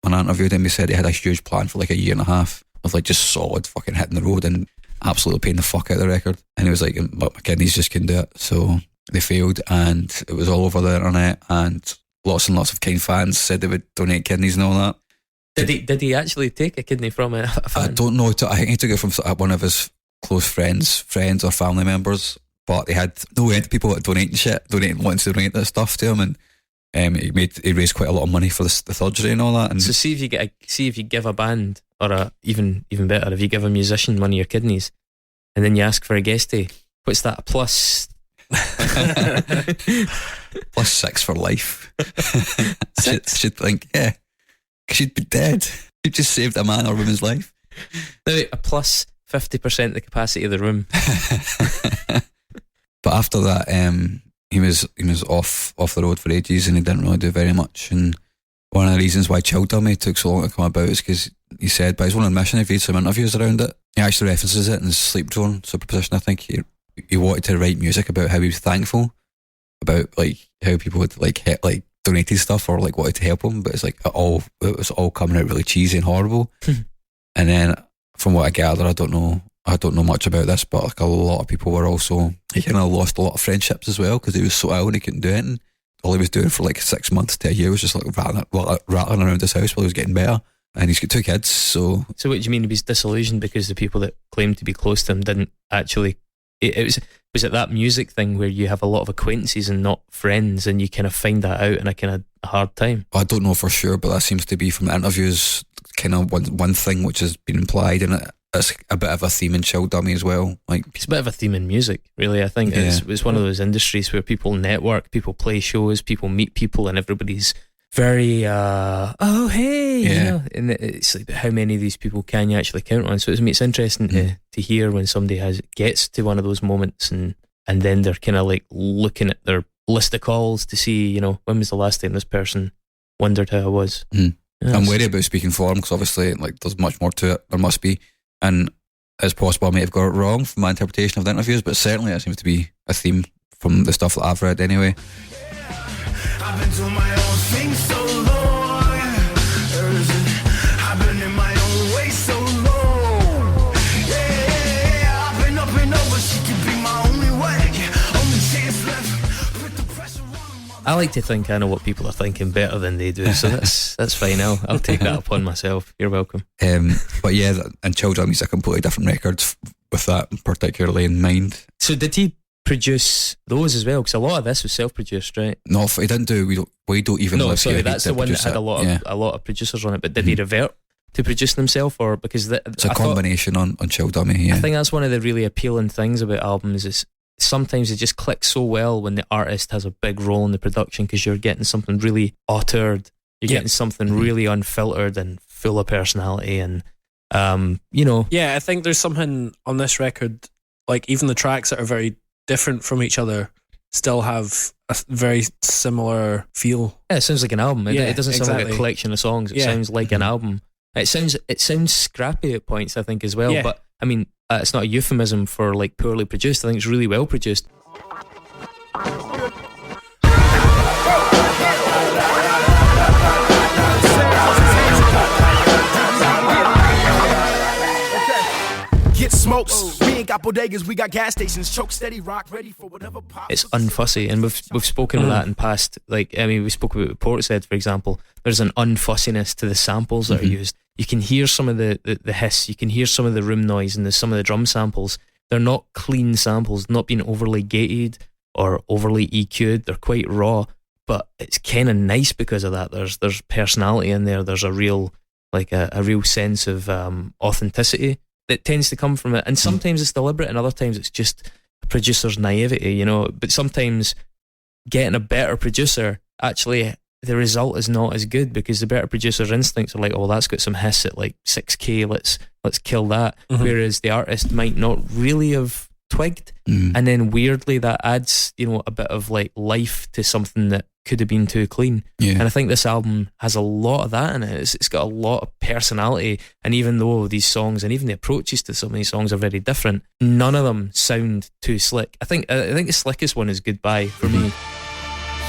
when I interviewed him, he said he had a huge plan for like a year and a half of like just solid fucking hitting the road and absolutely paying the fuck out of the record. And he was like, but my kidneys just couldn't do it. So they failed, and it was all over the internet, and lots of kind fans said they would donate kidneys and all that. Did he actually take a kidney from a fan? I don't know. I think he took it from one of his close friends or family members, but they had no end of people that wanting to donate that stuff to him, and he raised quite a lot of money for the surgery and all that. And so see if you give a band, or even better, if you give a musician one of your kidneys, and then you ask for a guestie, what's that? A plus? Plus 6 for life. I should think, yeah, because you'd be dead. You just saved a man or woman's life. No, a plus 50% the capacity of the room. But after that, he was off the road for ages, and he didn't really do very much. And one of the reasons why Chill Dummy took so long to come about is because he said, by his own admission, he read some interviews around it. He actually references it in his Sleep Drone Superposition. I think he wanted to write music about how he was thankful about like how people had like donated stuff or like wanted to help him, but it's like it was all coming out really cheesy and horrible. And then from what I gather, I don't know much about this, but like a lot of people were also, he kind of lost a lot of friendships as well because he was so ill and he couldn't do anything. All he was doing for like 6 months to a year was just like rattling around his house while he was getting better. And he's got 2 kids, so what do you mean he was disillusioned because the people that claimed to be close to him didn't actually? Was it that music thing where you have a lot of acquaintances and not friends, and you kind of find that out in a kind of hard time? I don't know for sure, but that seems to be from the interviews kind of one thing which has been implied, and it's a bit of a theme in Chill Dummy as well. Like it's a bit of a theme in music, really. I think it's one of those industries where people network, people play shows, people meet people, and everybody's very oh hey, you know, and it's like how many of these people can you actually count on? So it's interesting to hear when somebody gets to one of those moments, and then they're kind of like looking at their list of calls to see, you know, when was the last time this person wondered how I was. Yeah, I'm wary about speaking for him because obviously like there's much more to it. There must be, and it's possible I may have got it wrong from my interpretation of the interviews, but certainly it seems to be a theme from the stuff that I've read anyway. I've been doing my own thing so long. I've been in my own way so long. Yeah, I've been up and over. She could be my only way, only chance left. Put the pressure on. I like to think I know what people are thinking better than they do, so that's fine. I'll take that upon myself. You're welcome. But yeah, and Chill Dummy's a completely different record with that particularly in mind. So did he produce those as well? Because a lot of this was self-produced, right? No, he didn't do. We don't even. No, live sorry, here. that's the one that had a lot of producers on it. But did he revert to producing himself, or because it's a combination on Chill Dummy? Yeah, I think that's one of the really appealing things about albums is sometimes it just clicks so well when the artist has a big role in the production because you're getting something really uttered, you're getting something really unfiltered and full of personality, and you know. Yeah, I think there's something on this record, like even the tracks that are very different from each other still have a very similar feel. Yeah, it sounds like an album. It doesn't sound like a collection of songs. It sounds like an album. It sounds scrappy at points, I think, as well. Yeah. But I mean, it's not a euphemism for like poorly produced. I think it's really well produced. Get smokes. We ain't got bodegas, we got gas stations. Choke steady, rock ready for whatever pops. It's unfussy, and we've spoken about that in past. Like, I mean, we spoke about what Portishead, for example. There's an unfussiness to the samples that are used. You can hear some of the hiss, you can hear some of the room noise, and some of the drum samples. They're not clean samples, not being overly gated or overly EQ'd. They're quite raw, but it's kind of nice because of that. There's personality in there. There's a real sense of authenticity that tends to come from it, and sometimes it's deliberate and other times it's just a producer's naivety, you know. But sometimes getting a better producer, actually the result is not as good because the better producer's instincts are like, oh, that's got some hiss at like 6k, let's kill that, whereas the artist might not really have twigged, and then weirdly that adds, you know, a bit of like life to something that could have been too clean. And I think this album has a lot of that in it. It's got a lot of personality, and even though these songs and even the approaches to some of these songs are very different, none of them sound too slick. I think the slickest one is Goodbye for me.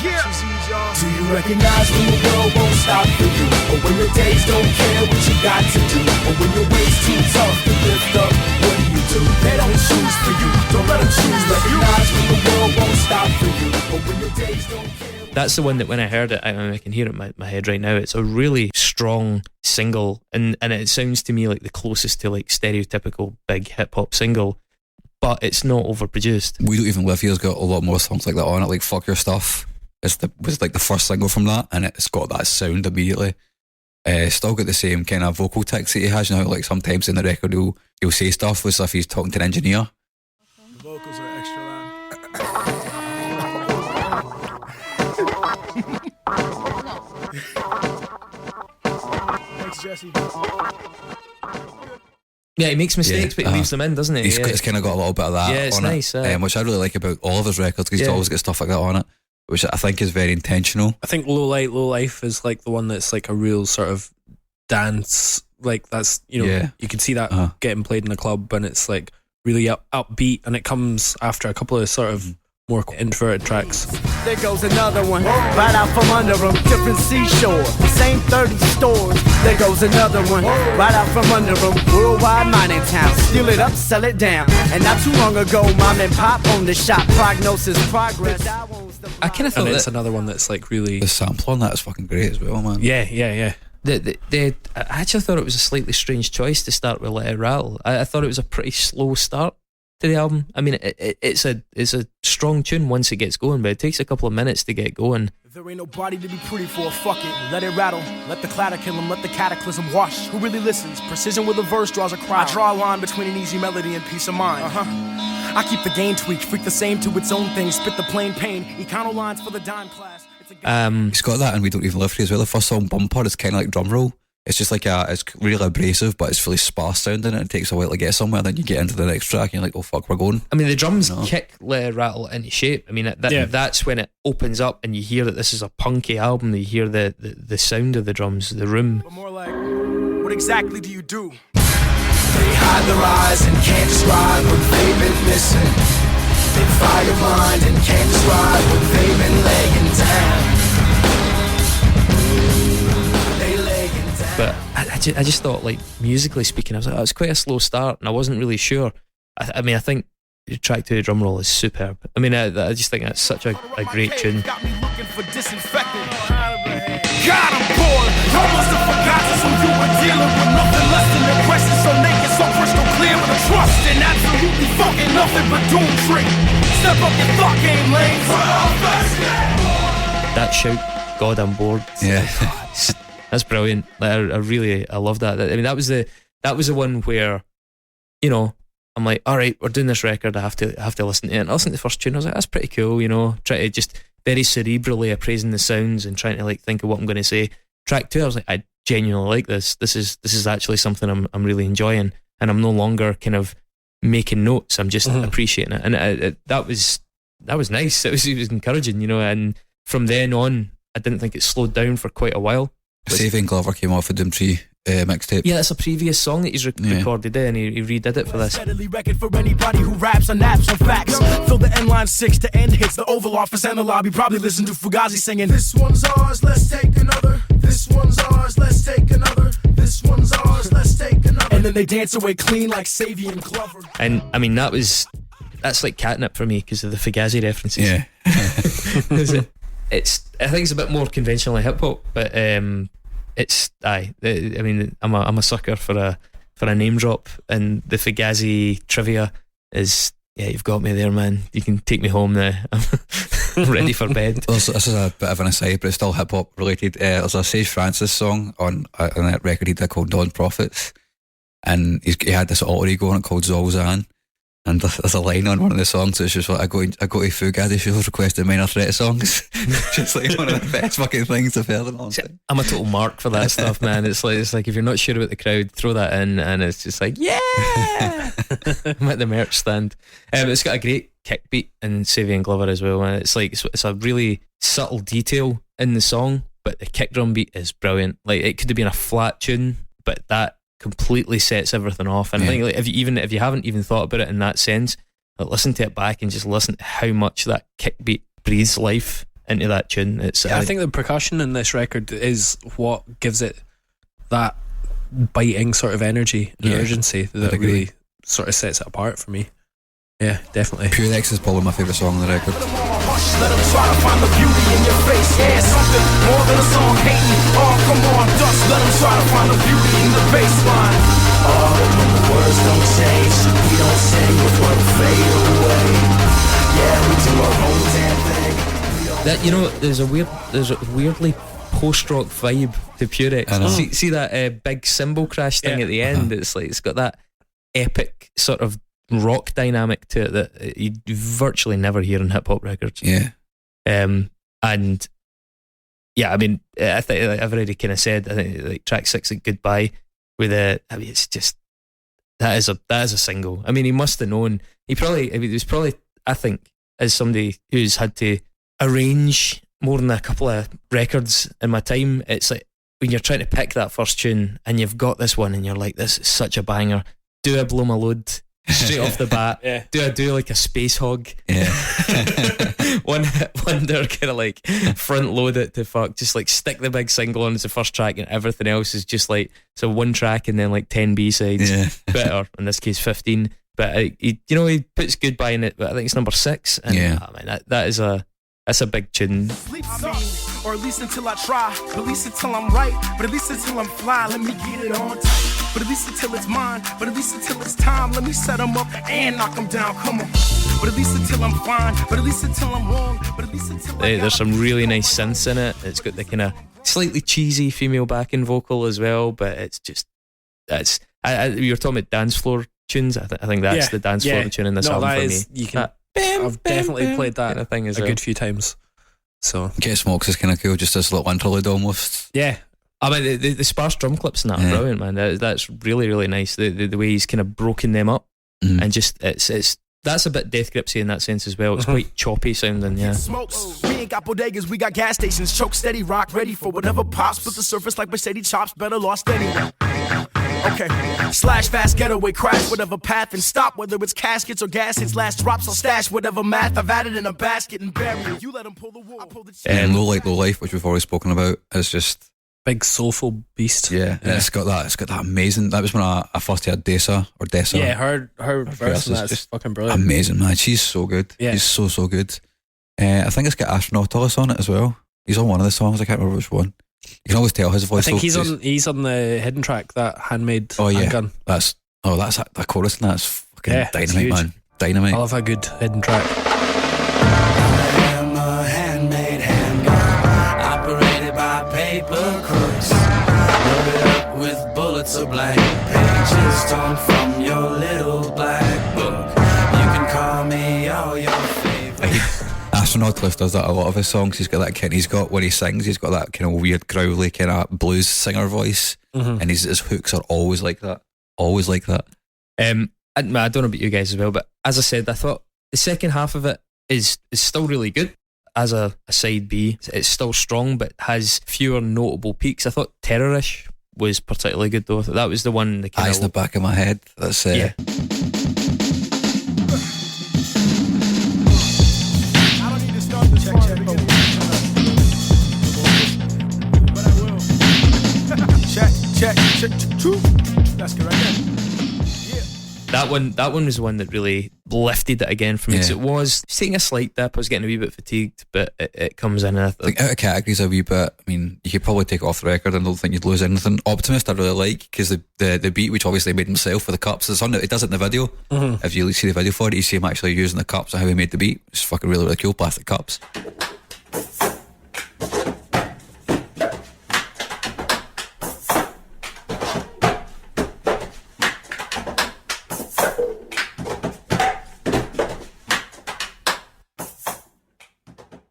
Do you recognize when the world won't stop for you? Or when the days don't care what you got to do? Or when your weight's too tough to lift up, what do? They don't choose for you, don't let them choose for you. Recognize when the world won't stop for you. Or when the days don't care. That's the one that when I heard it, I can hear it in my head right now. It's a really strong single, and it sounds to me like the closest to like stereotypical big hip hop single, but it's not overproduced. We Don't Even Live Here's got a lot more songs like that on it, like Fuck Your Stuff. Was like the first single from that, and it's got that sound immediately. Still got the same kind of vocal tics that he has, you know, like sometimes in the record he'll say stuff as if he's talking to an engineer. The vocals are extra loud. Thanks, Jesse. Yeah, he makes mistakes, but he leaves them in, doesn't he? It's kind of got a little bit of that. Yeah, it's on nice. it, which I really like about all of his records, because he's always got stuff like that on it, which I think is very intentional. I think Low Life is like the one that's like a real sort of dance, like that's, you know, you can see that getting played in a club, and it's like really upbeat, and it comes after a couple of sort of more introverted tracks. There goes another one, right out from under them, different seashore, same 30 stores. There goes another one, right out from under them, worldwide mining town. Steal it up, sell it down. And not too long ago, mom and pop owned the shop. Prognosis, progress. I kind of thought it's another one that's like really... The sample on that is fucking great as well, man. Yeah. I actually thought it was a slightly strange choice to start with Let It Rattle. I thought it was a pretty slow start to the album. I mean, it's a strong tune once it gets going, but it takes a couple of minutes to get going. If there ain't nobody to be pretty for, fuck it. Let it rattle. Let the clatter kill him. Let the cataclysm wash. Who really listens? Precision with a verse draws a crowd. I draw a line between an easy melody and peace of mind. I keep the gain tweaked, freak the same to its own thing. Spit the plain pain. Econo lines for the dime class. He's got that, and We Don't Even Live Here as well. The first song, Bumper, is kind of like drum roll. It's just like it's really abrasive, but it's really sparse sounding. It takes a while to get somewhere. Then you get into the next track, and you're like, "Oh fuck, we're going." I mean, the drums kick Let It Rattle into shape. I mean, that's when it opens up, and you hear that this is a punky album. You hear the sound of the drums, the room. But more like, what exactly do you do? They hide their eyes and can't describe what they've been missing. They fire your mind and can't describe what they've been laying down. But I just thought, like, musically speaking, I was like, it's quite a slow start, and I wasn't really sure. I mean, I think track 2 drum roll is superb. I mean, I just think that's such a great tune. Got me looking for disinfectant. God, I'm bored. Y'all must have forgotten, so you were dealing with nothing less than the question, so naked, so crystal clear with a trust in absolutely fucking nothing but doom tree. Step up your thought game, lane. That shout, God, I'm bored. Yeah. That's brilliant. Like, I love that. I mean, that was the one where, you know, I'm like, all right, we're doing this record. I have to listen to it. And I listened to the first tune. I was like, that's pretty cool. You know, try to just very cerebrally appraising the sounds and trying to like think of what I'm going to say. Track 2, I was like, I genuinely like this. This is actually something I'm really enjoying, and I'm no longer kind of making notes. I'm just appreciating it, and that was nice. It was encouraging, you know. And from then on, I didn't think it slowed down for quite a while. Saving Glover came off a Doomtree mixtape. Yeah, that's a previous song that he's recorded and he redid it for this. Steadily record for anybody who raps and naps on facts. Fill the end line 6 to end hits. The Oval Office and the lobby probably listen to Fugazi singing. This one's ours, let's take another. This one's ours, let's take another. This one's ours, let's take another. And then they dance away clean like Savy and Glover. And I mean, that's like catnip for me because of the Fugazi references. Yeah. I think it's a bit more conventionally hip hop, but I mean, I'm a sucker for a name drop, and the Fugazi trivia is, yeah, you've got me there, man. You can take me home now. I'm ready for bed. This is a bit of an aside, but it's still hip hop related. There's a Sage Francis song on that record he did called Non Profits, and he had this alter ego on it called Zolzan. And there's a line on one of the songs that's just like, I go to Fugazi shows requesting Minor Threat songs. Just like one of the best fucking things I've heard in a long time. I'm a total mark for that stuff, man. It's like if you're not sure about the crowd, throw that in, and it's just like, yeah. I'm at the merch stand. It's got a great kick beat in Savy and Glover as well, man. It's like it's a really subtle detail in the song, but the kick drum beat is brilliant. Like, it could have been a flat tune, but that completely sets everything off. And I think, like, if you haven't even thought about it in that sense, like, listen to it back and just listen to how much that kick beat breathes life into that tune. It's I think the percussion in this record is what gives it that biting sort of energy and urgency that really sort of sets it apart for me. Yeah, definitely. P.O.S is probably my favourite song on the record. Let them try to find the beauty in your face. Yeah, something more than a song hating. Oh, come on, dust. Let them try to find the beauty in the bass line. Oh, when the words don't change, we don't sing with what fade away. Yeah, we do our own damn thing. That, you know, there's a weirdly post-rock vibe to P.O.S. See that big cymbal crash thing at the end? It's like, it's got that epic sort of rock dynamic to it that you virtually never hear in hip hop records. Yeah. And yeah, I mean, I think like I've already kind of said, I think like track 6, like Goodbye, with I mean, it's just that is a single. I mean, he must have known. He was probably, I think, as somebody who's had to arrange more than a couple of records in my time, it's like when you're trying to pick that first tune and you've got this one and you're like, this is such a banger. Do I blow my load straight off the bat? Yeah. Do I do like a space hog? Yeah. one they're kind of like front load it to fuck, just like stick the big single on as the first track and everything else is just like, so one track and then like 10 B-sides. Yeah. Better, in this case 15. But he puts Goodbye in it, but I think it's number 6. And I mean, that's a big tune. Sleep sucks, or at least until I try. But at least until I'm right. But at least until I'm fly. Let me get it on tight. But at least until it's mine. But at least until it's time. Let me set them up and knock them down. Come on. But at least until I'm fine. But at least until I'm wrong. But at least until there's some really nice synths in it. It's got the kind of slightly cheesy female backing vocal as well. But it's just you were talking about dance floor tunes. I think that's the dance floor tune in this album for me. You can. I've definitely played that kind of thing as a well. good few times. So Get Smokes is kind of cool, just this little interlude almost. yeah, I mean, the sparse drum clips in that are brilliant, man. That's really, really nice. The way he's kind of broken them up and just it's that's a bit Death Gripsy in that sense as well. It's quite choppy sounding, yeah. smokes. We ain't got bodegas, we got gas stations. Choke steady, rock ready for whatever pops. Split the surface like Mercedes chops, better lost anyway. Okay, slash fast getaway, crash whatever path and stop. Whether it's caskets or gas hits, last drops, I'll stash whatever math I've added in a basket and bury it. You let them pull the wool, I pull the chain. And Low Light, Low Life, which we've already spoken about, is just big soulful beast. and it's got that amazing. That was when I first heard Dessa. Yeah, her verse on that is fucking brilliant. Amazing, man. She's so good. Yeah. She's so good. I think it's got Astronautilus on it as well. He's on one of the songs. I can't remember which one. You can always tell his voice. I think he's on the hidden track, that Handmade Handgun. That's that chorus and that's fucking dynamite, huge. man. Dynamite. I love a good hidden track. I am a handmade handgun, operated by paper crooks, loaded up with bullets or blank pages torn from your little black book. You can call me all your favorites. Astronautilus does that a lot of his songs. He's got that kind. He's got when he sings, he's got that kind of weird, growly kind of blues singer voice, and his hooks are always like that. Always like that. I don't know about you guys as well, but as I said, I thought the second half of it is still really good. As a side B, it's still strong, but has fewer notable peaks. I thought Terrorish was particularly good though. I thought that was the one that kind Eyes in the back of my head. That's yeah. I don't need to start the check. But I will. check. True. That's good right there. That one was the one that really lifted it again for me, because it was taking a slight dip. I was getting a wee bit fatigued, but it comes in. Like out of categories a wee bit. I mean, you could probably take it off the record and don't think you'd lose anything. Optimist I really like, because the beat, which obviously he made himself with the cups, it's on it does it in the video. If you see the video for it, you see him actually using the cups and how he made the beat. It's fucking really, really cool. Plastic cups.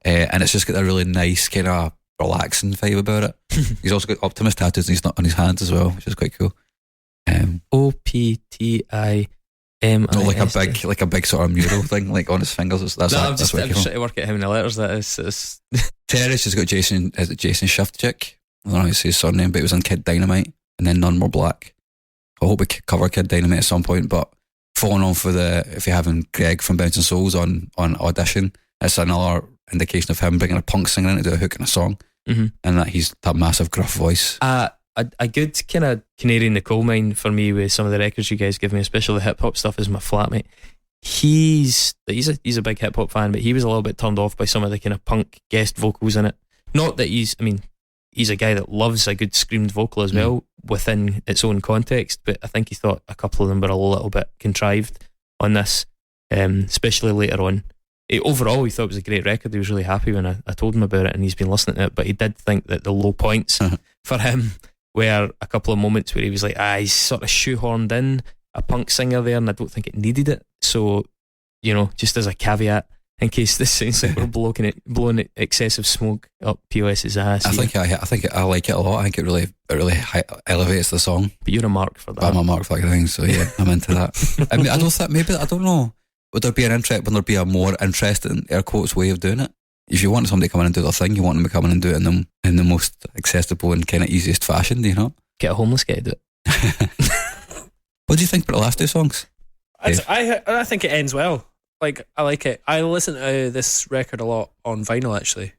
And it's just got a really nice kind of relaxing vibe about it. He's also got Optimist tattoos on his hands as well, which is quite cool. OPTIM. Like a big sort of mural thing, like on his fingers. I'm just trying to work out how many letters that is. Terrorish has got Jason Shiftchick. I don't know how to say his surname, but it was on Kid Dynamite, and then None More Black. I hope we cover Kid Dynamite at some point, but following on for if you're having Greg from Bouncing Souls on Audition, it's another indication of him bringing a punk singer in to do a hook in a song, and that he's that massive gruff voice. A good kind of canary in the coal mine for me with some of the records you guys give me, especially the hip hop stuff, is my flatmate. He's a big hip hop fan, but he was a little bit turned off by some of the kind of punk guest vocals in it. Not that he's a guy that loves a good screamed vocal as well within its own context, but I think he thought a couple of them were a little bit contrived on this, especially later on. Overall, he thought it was a great record. He was really happy when I told him about it, and he's been listening to it, but he did think that the low points for him were a couple of moments where he was like, he's sort of shoehorned in a punk singer there, and I don't think it needed it. So, just as a caveat, in case this sounds like we're blowing excessive smoke up P.O.S.'s ass. I think I like it a lot. I think it really elevates the song. But you're a mark for that. I'm a mark for that thing, so yeah, I'm into that. I mean, I don't know. Would there be a more interesting, air quotes, way of doing it? If you want somebody to come in and do their thing, you want them to come in and do it in the most accessible and kind of easiest fashion, do you know? Get a homeless guy to do it. What do you think about the last two songs? I think it ends well. Like, I like it. I listen to this record a lot on vinyl, actually.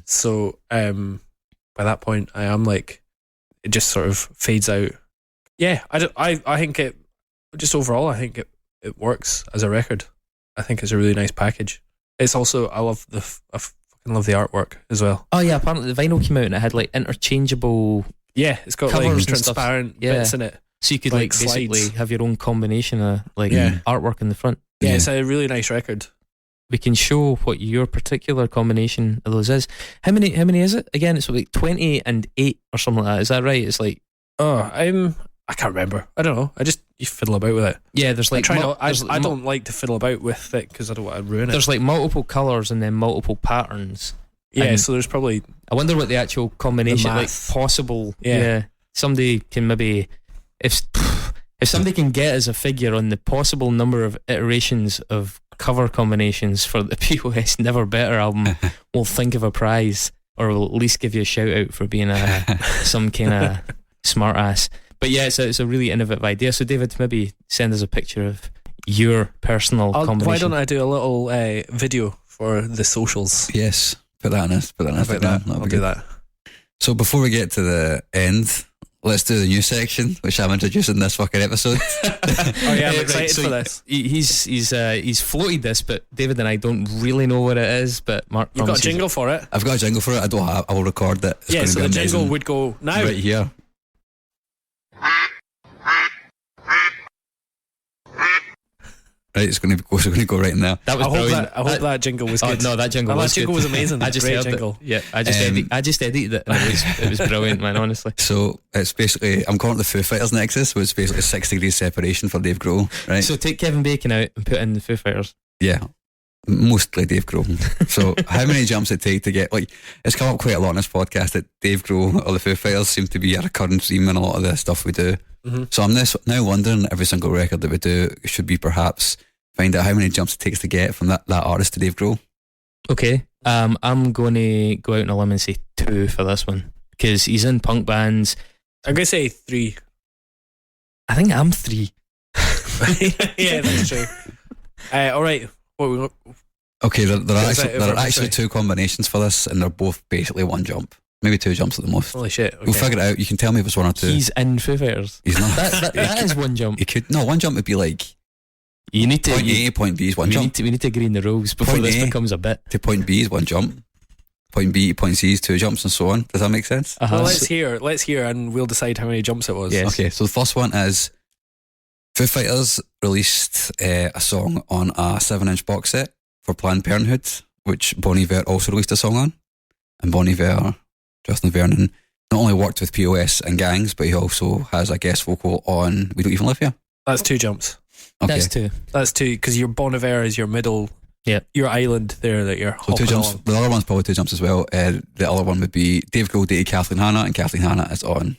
So by that point, I am like, it just sort of fades out. Yeah, I think it, just overall, I think it works as a record. I think it's a really nice package. It's also, I fucking love the artwork as well. Oh yeah, apparently the vinyl came out and it had like interchangeable. Yeah, it's got covers like and transparent bits in it. So you could like basically slides. have your own combination of artwork in the front. Yeah, it's a really nice record. We can show what your particular combination of those is. How many is it? Again, it's like 20 and 8 or something like that. Is that right? It's like, I can't remember. I don't know. You fiddle about with it. Yeah, there's like I don't like to fiddle about with it because I don't want to ruin it. There's like multiple colours and then multiple patterns. Yeah, and so there's probably, I wonder what the actual combination, the like math. possible. Yeah. Somebody can maybe, if somebody can get us a figure on the possible number of iterations of cover combinations for the P.O.S. Never Better album, we'll think of a prize, or we'll at least give you a shout out for being some kind of smart ass. But yeah, it's a really innovative idea. So David, maybe send us a picture of your personal combination. Why don't I do a little video for the socials? Yes, put that in Instagram. I'll do that. So before we get to the end, let's do the new section, which I'm introducing this fucking episode. Oh yeah, I'm excited for this. He's floated this, but David and I don't really know what it is. But Mark, You've got a jingle for it. I've got a jingle for it. I will record it. It's Yeah, gonna so be the amazing. jingle would go now. Right here. Right, it's going to go right now. That was brilliant. I hope that jingle was good. No, that jingle was that jingle good. was amazing. I just Great heard jingle. it. Yeah, I just edited it, and it was brilliant, man. Honestly. So it's basically, I'm calling it the Foo Fighters Nexus, so it's basically 6 degrees separation for Dave Grohl, right? So take Kevin Bacon out and put in the Foo Fighters. Yeah, mostly Dave Grohl. So how many jumps it take to get, like, it's come up quite a lot on this podcast that Dave Grohl or the Foo Fighters seem to be a recurrent theme in a lot of the stuff we do. So I'm now wondering, every single record that we do should be perhaps find out how many jumps it takes to get from that artist to Dave Grohl. Okay, I'm going to go out on a limb and say 2 for this one, because he's in punk bands. I'm going to say 3. I think I'm 3. Yeah, that's true. Alright. Okay, there are Is that actually, there are actually right? 2 combinations for this, and they're both basically 1 jump. Maybe 2 jumps at the most. Holy shit. Okay. We'll figure it out. You can tell me if it's 1 or 2. He's in Foo Fighters. He's not. That is 1 jump. He could. No, 1 jump would be like You need to. point A, point B is 1 jump. We need to agree on the rules before Point this A. becomes a bit. To point B is 1 jump. Point B to point C is 2 jumps, and so on. Does that make sense? Well, let's hear, and we'll decide how many jumps it was. Yes. Okay, so the first one is Foo Fighters released a song on a 7-inch box set for Planned Parenthood, which Bon Iver also released a song on. And Bon Iver, Justin Vernon, not only worked with P.O.S. and Gangs, but he also has a guest vocal on We Don't Even Live Here. That's 2 jumps. Okay. That's 2. That's 2, because your Bon Iver is your middle, your island there that you're So 2 hopping jumps. along. The other one's probably 2 jumps as well. The other one would be Dave Grohl dated Kathleen Hanna, and Kathleen Hanna is on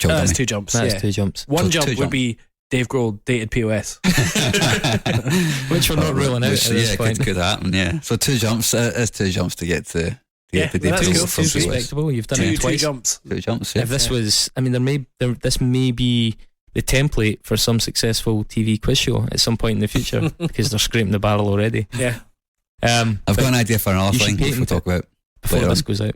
Chill That's Dummy. 2 jumps. That's yeah. 2 jumps. 1 So jump 2 would jumps. be Dave Grohl dated P.O.S. Which we're not ruling out at this point. Could happen, yeah. So 2 jumps, it's 2 jumps to get to Yeah, Dave that's Grohl cool. from Seems P.O.S. respectable. You've done 2 it twice. jumps. 2 jumps, yeah. If this was, I mean, this may be the template for some successful TV quiz show at some point in the future because they're scraping the barrel already. Yeah. I've got an idea for another you should thing patent we'll talk about before later this on. goes out.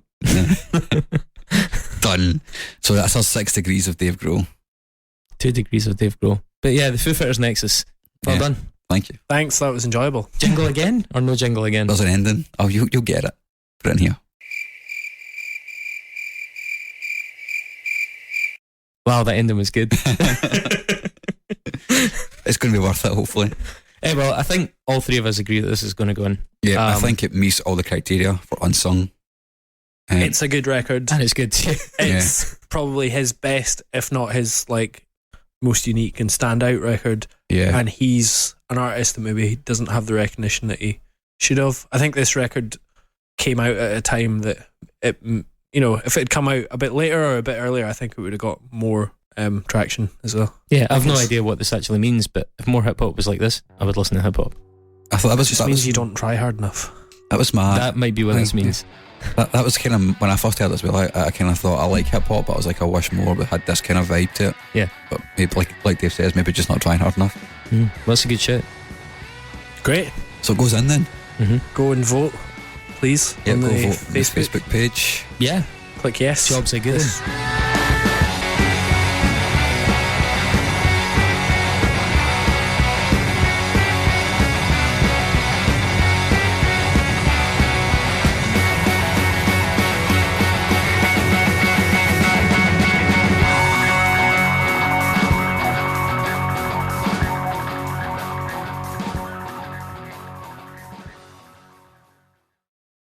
Done. So that's our 6 degrees of Dave Grohl. 2 degrees of Dave Grohl. But yeah, the Foo Fighters Nexus. Well Yeah. done. Thank you. Thanks, that was enjoyable. Jingle again or no jingle again? There's an ending. Oh, you'll get it. Put it in here. Wow, that ending was good. It's going to be worth it, hopefully. Well, I think all three of us agree that this is going to go in. Yeah, I think it meets all the criteria for unsung. It's a good record. And it's good. It's probably his best, if not his like most unique and standout record. Yeah. And he's an artist that maybe doesn't have the recognition that he should have. I think this record came out at a time that it, you know, if it had come out a bit later or a bit earlier, I think it would have got more traction as well. Yeah, I've no idea what this actually means, but if more hip hop was like this, I would listen to hip hop. I thought that Just means you don't try hard enough. That was my. That might be what this means. That was kind of when I first heard this. I kind of thought I like hip hop, but I was like, I wish more but had this kind of vibe to it. Yeah, but maybe, like Dave says, maybe just not trying hard enough. Well, that's a good shit. Great. So it goes in then. Go and vote, please. Yeah, on go the vote on the Facebook page. Yeah, Click yes. jobs are good.